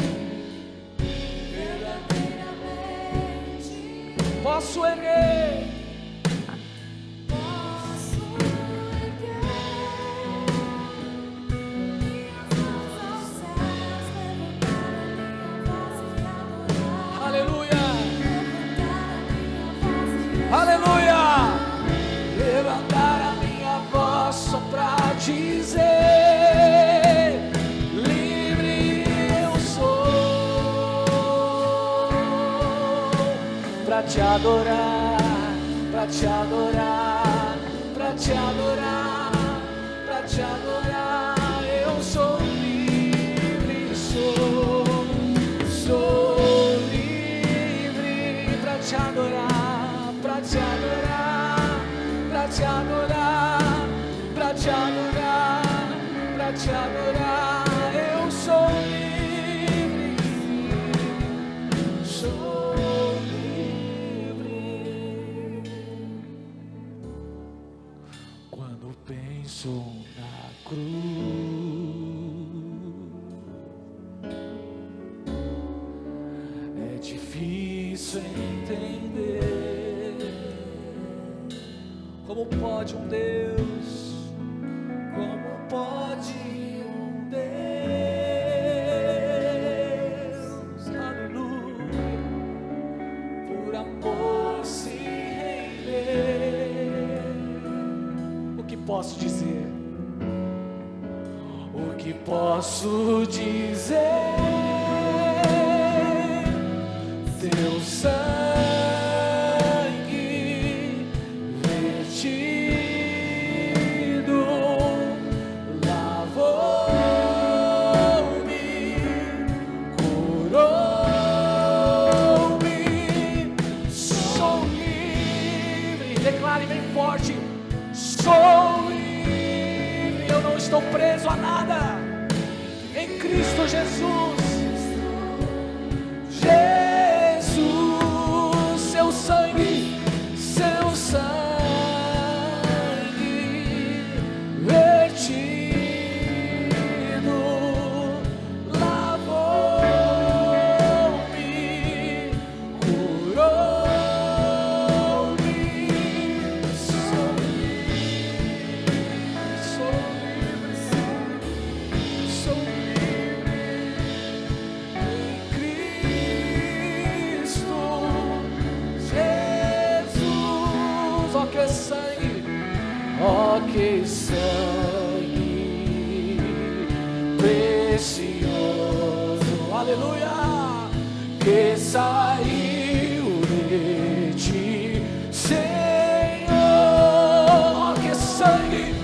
Posso erguer, minhas mãos aos céus, levantar a minha voz e adorar. aleluia, Aleluia! aleluia. Levantar a minha voz só pra dizer: livre eu sou. Pra te adorar, pra te adorar, pra te adorar, pra te adorar, eu sou livre, sou livre. Pra te adorar, pra te adorar, pra te adorar, pra te adorar, pra te adorar, eu sou livre, sou livre. Quando penso na cruz, posso entender como pode um Deus, como pode um Deus, aleluia, por amor se render. O que posso dizer? O que posso dizer? Teu sangue vertido lavou-me, curou-me, sou livre. Declare bem forte: sou livre, eu não estou preso a nada. Em Cristo Jesus. Seu sangue vertido lavou-me, curou-me, sou livre, sou livre, sou livre em Cristo Jesus. Ó que sangue, ó que sangue precioso, aleluia, que saiu de ti, Senhor. Ó que sangue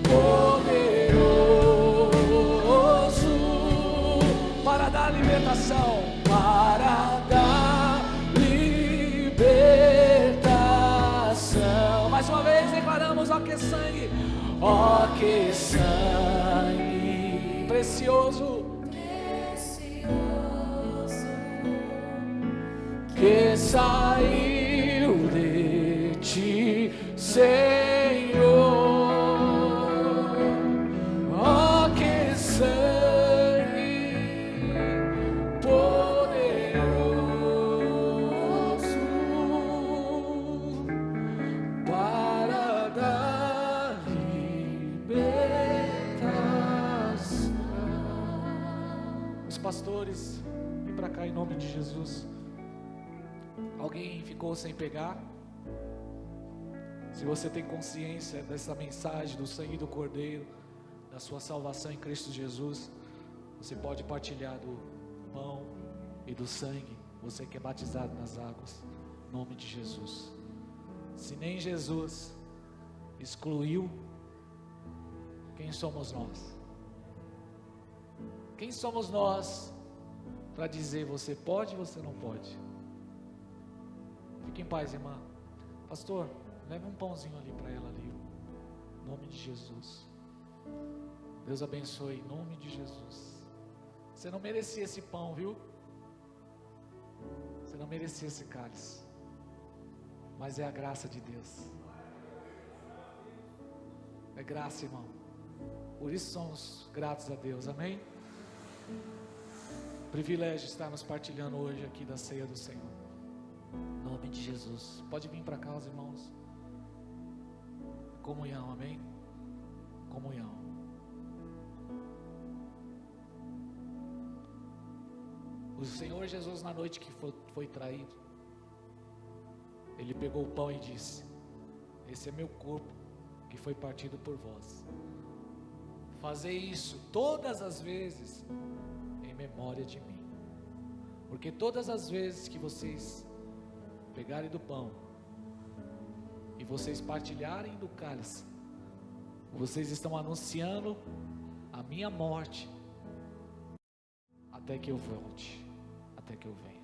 poderoso para dar libertação, para dar libertação. Mais uma vez declaramos: ó que sangue precioso, que saiu de ti, Senhor. Ó que sangue poderoso para dar libertação. Os pastores, vem para cá em nome de Jesus. Alguém ficou sem pegar? Se você tem consciência dessa mensagem do sangue do Cordeiro, da sua salvação em Cristo Jesus, você pode partilhar do pão e do sangue, você que é batizado nas águas, em nome de Jesus. Se nem Jesus excluiu, quem somos nós? Quem somos nós para dizer você pode e você não pode? Fique em paz, irmã. Pastor, leva um pãozinho ali para ela ali, em nome de Jesus. Deus abençoe em nome de Jesus. Você não merecia esse pão, viu? Você não merecia esse cálice, mas é a graça de Deus. É graça, irmão. Por isso somos gratos a Deus, amém? Privilégio estarmos partilhando hoje aqui da ceia do Senhor, em nome de Jesus. Pode vir para cá, os irmãos. Comunhão, amém? Comunhão. O Senhor Jesus, na noite que foi traído, Ele pegou o pão e disse: esse é meu corpo, que foi partido por vós. Fazei isso todas as vezes em memória de mim. Porque todas as vezes que vocês pegarem do pão e vocês partilharem do cálice, vocês estão anunciando a minha morte até que eu volte, até que eu venha.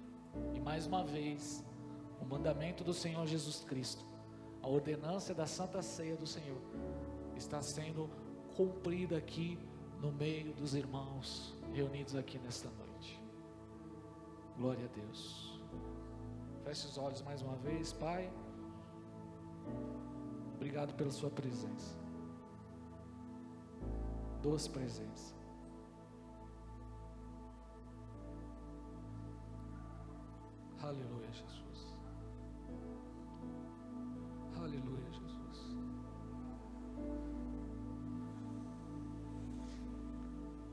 E mais uma vez, o mandamento do Senhor Jesus Cristo, a ordenança da Santa Ceia do Senhor, está sendo cumprida aqui no meio dos irmãos reunidos aqui nesta noite. Glória a Deus. Feche os olhos mais uma vez. Pai, obrigado pela sua presença, doce presença. Aleluia, Jesus. Aleluia, Jesus.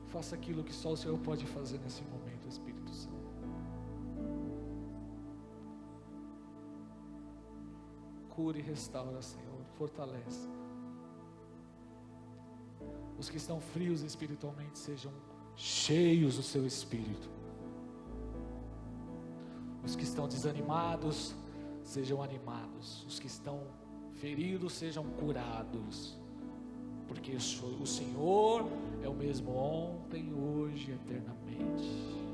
Faça aquilo que só o Senhor pode fazer nesse momento, Espírito Santo. Cura e restaura, Senhor. Fortalece. Os que estão frios espiritualmente sejam cheios do seu Espírito. Os que estão desanimados sejam animados. Os que estão feridos sejam curados. Porque o Senhor é o mesmo ontem, hoje e eternamente.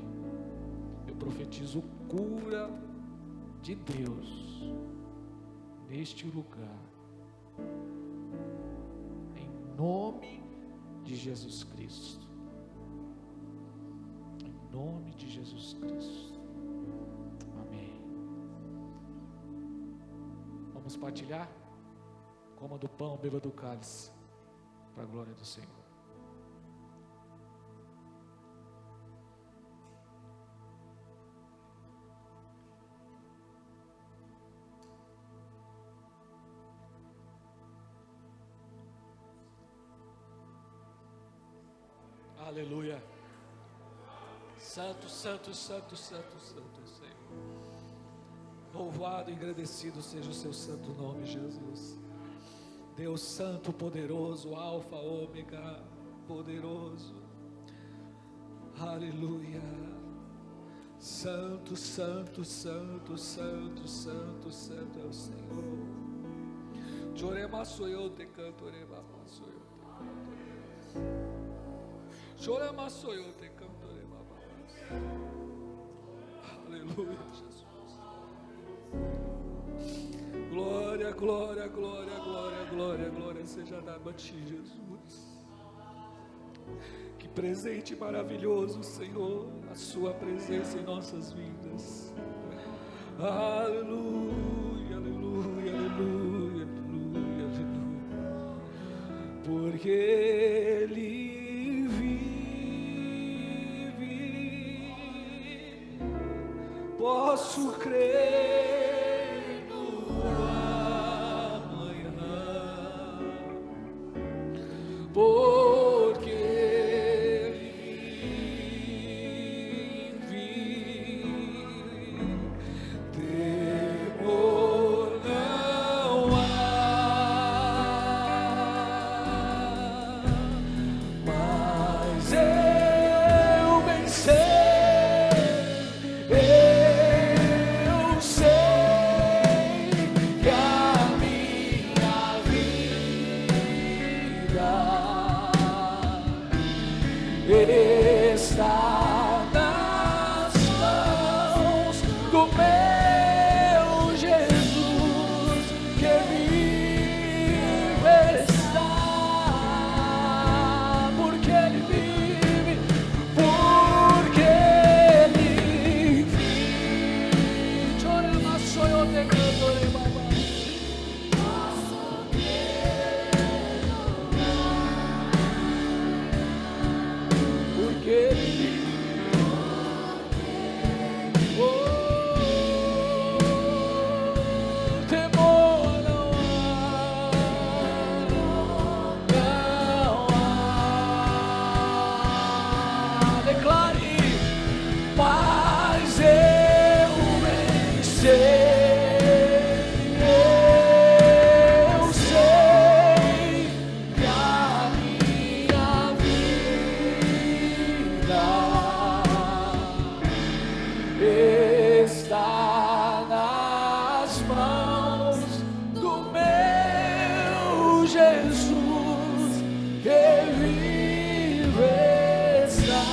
Eu profetizo cura de Deus neste lugar, em nome de Jesus Cristo, em nome de Jesus Cristo, amém. Vamos partilhar? Coma do pão, beba do cálice, para a glória do Senhor. Aleluia. Santo, santo, santo, santo, santo, Senhor. Louvado e agradecido seja o seu santo nome, Jesus. Deus santo, poderoso, alfa, ômega, poderoso. Aleluia. Santo, santo, santo, santo, santo, santo é o Senhor. Chorema sou eu, te canto, orema sou eu, te canto. Chorama sou eu, te cantorei, aleluia, Jesus. Glória, glória, glória, glória, glória, glória seja dada a ti, Jesus. Que presente maravilhoso, Senhor, a sua presença em nossas vidas. Aleluia, aleluia, aleluia, aleluia, aleluia. Porque Ele posso crer no amanhã, porque Ele vive, temor não há, mas eu bem sei. Está nas mãos do meu Jesus, que vive está, porque Ele vive, porque Ele vive. Chorama sou eu, te cantorei, babá. Porque Ele temor não há. Declare, mas eu venci. Está nas mãos do meu Jesus, que vive está.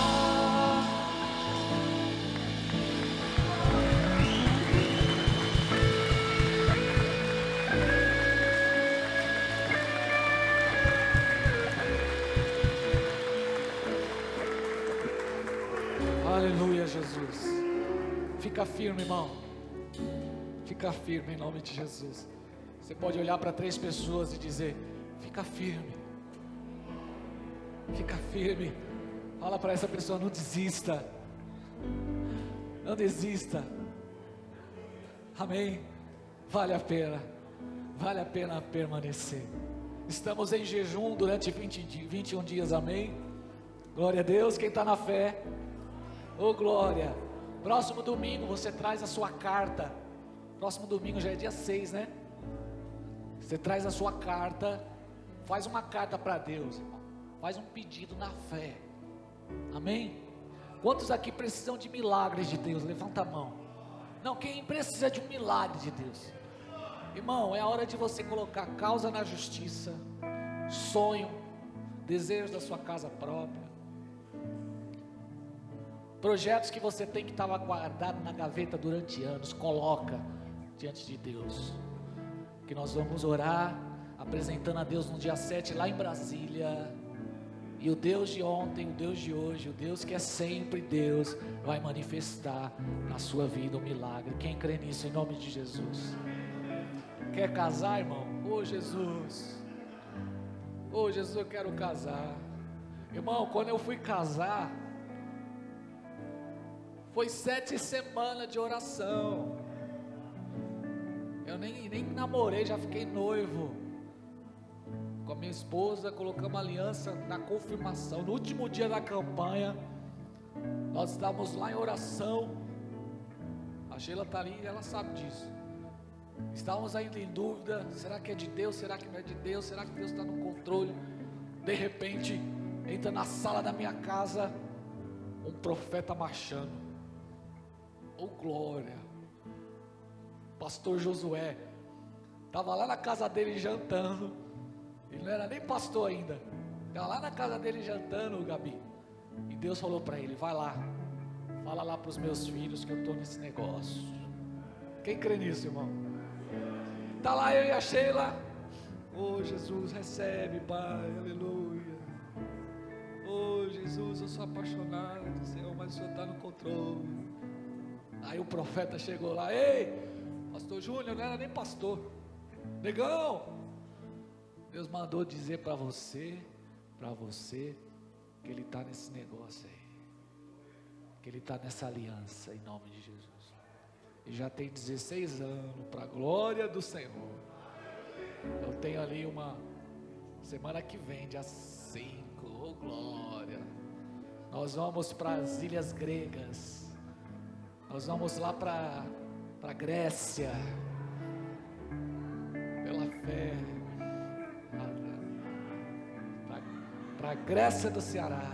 Aleluia, Jesus. Fica firme, irmão. Fica firme em nome de Jesus. Você pode olhar para 3 pessoas e dizer: fica firme. Fica firme. Fala para essa pessoa: não desista. Não desista. Amém? Vale a pena permanecer. Estamos em jejum durante 21 dias, amém? Glória a Deus, quem está na fé? Oh glória! Próximo domingo você traz a sua carta. Próximo domingo já é dia 6, né? Você traz a sua carta, faz uma carta para Deus, irmão. Faz um pedido na fé, amém? Quantos aqui precisam de milagres de Deus? Levanta a mão. Não, quem precisa de um milagre de Deus? Irmão, é a hora de você colocar causa na justiça, sonho, desejo da sua casa própria, projetos que você tem que estava guardado na gaveta durante anos, coloca diante de Deus, que nós vamos orar, apresentando a Deus no dia 7 lá em Brasília, e o Deus de ontem, o Deus de hoje, o Deus que é sempre Deus, vai manifestar na sua vida um milagre. Quem crê nisso em nome de Jesus? Quer casar, irmão? Oh Jesus, eu quero casar. Irmão, quando eu fui casar, foi 7 semanas de oração. Eu nem namorei, já fiquei noivo com a minha esposa, colocamos aliança na confirmação. No último dia da campanha, nós estávamos lá em oração. A Sheila está ali, ela sabe disso. Estávamos ainda em dúvida, será que é de Deus, será que não é de Deus, será que Deus está no controle? De repente, entra na sala da minha casa um profeta marchando. Oh glória! Pastor Josué estava lá na casa dele jantando. Ele não era nem pastor ainda, estava lá na casa dele jantando, Gabi. E Deus falou para ele: vai lá, fala lá para os meus filhos que eu estou nesse negócio. Quem crê nisso, irmão? Está lá eu e a Sheila. Oh Jesus, recebe, Pai, aleluia. Oh Jesus, eu sou apaixonado, Senhor, mas o Senhor está no controle. Aí o profeta chegou lá: ei, pastor Júnior, não era nem pastor, negão, Deus mandou dizer para você, que Ele está nesse negócio aí, que Ele está nessa aliança, em nome de Jesus. E já tem 16 anos, para a glória do Senhor. Eu tenho ali uma semana que vem, dia 5, oh glória. Nós vamos para as ilhas gregas, nós vamos lá para a Grécia, pela fé, para a Grécia do Ceará.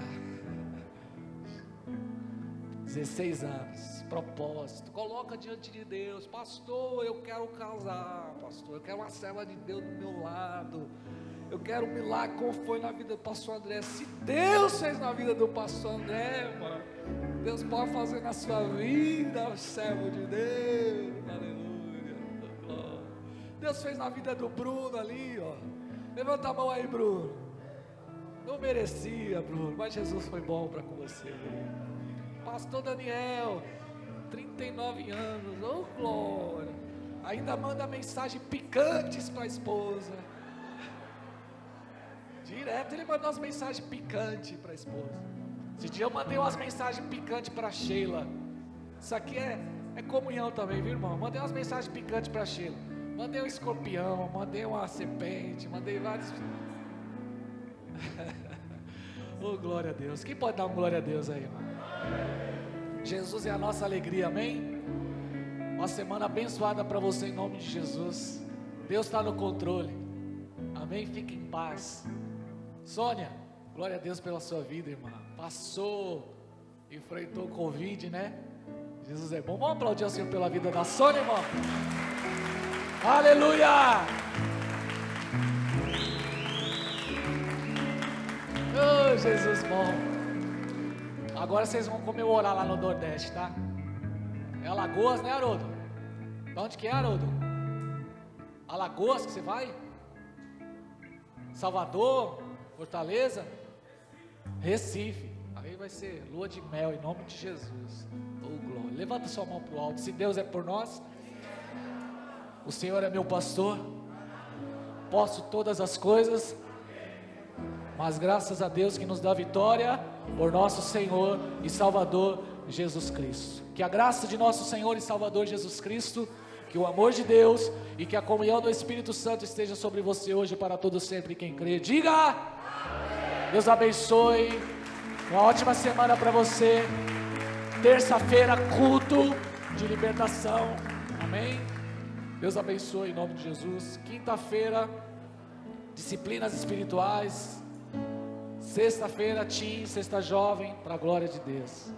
16 anos, propósito, coloca diante de Deus: pastor, eu quero casar, pastor, eu quero uma serva de Deus do meu lado, eu quero um milagre como foi na vida do pastor André. Se Deus fez na vida do pastor André, mano, Deus pode fazer na sua vida, servo de Deus, aleluia, glória. Deus fez na vida do Bruno ali, ó, levanta a mão aí, Bruno. Não merecia, Bruno, mas Jesus foi bom para com você. Pastor Daniel, 39 anos, oh glória, ainda manda mensagens picantes para a esposa. Direto ele manda umas mensagens picantes para a esposa. Esse dia eu mandei umas mensagens picantes para a Sheila. Isso aqui é comunhão também, viu, irmão? Mandei umas mensagens picantes para a Sheila. Mandei um escorpião, mandei uma serpente, mandei vários. Oh glória a Deus. Quem pode dar uma glória a Deus aí, irmão? Jesus é a nossa alegria, amém? Uma semana abençoada para você em nome de Jesus. Deus está no controle, amém? Fique em paz. Sônia, glória a Deus pela sua vida, irmã. Passou, enfrentou o Covid, né? Jesus é bom. Vamos aplaudir ao Senhor pela vida da Sônia, irmão. Aleluia! Oh, Jesus bom. Agora vocês vão comemorar lá no Nordeste, tá? É Alagoas, né, Haroldo? De onde que é, Haroldo? Alagoas que você vai? Salvador? Fortaleza? Recife. Aí vai ser lua de mel em nome de Jesus. Oh glória. Levanta sua mão para o alto. Se Deus é por nós, o Senhor é meu pastor, posso todas as coisas, mas graças a Deus que nos dá vitória por nosso Senhor e Salvador Jesus Cristo. Que a graça de nosso Senhor e Salvador Jesus Cristo Que o amor de Deus e que a comunhão do Espírito Santo esteja sobre você hoje e para todo sempre. Quem crê, diga! Deus abençoe. Uma ótima semana para você. Terça-feira, culto de libertação. Amém? Deus abençoe em nome de Jesus. Quinta-feira, disciplinas espirituais. Sexta-feira, Team, sexta jovem, para a glória de Deus.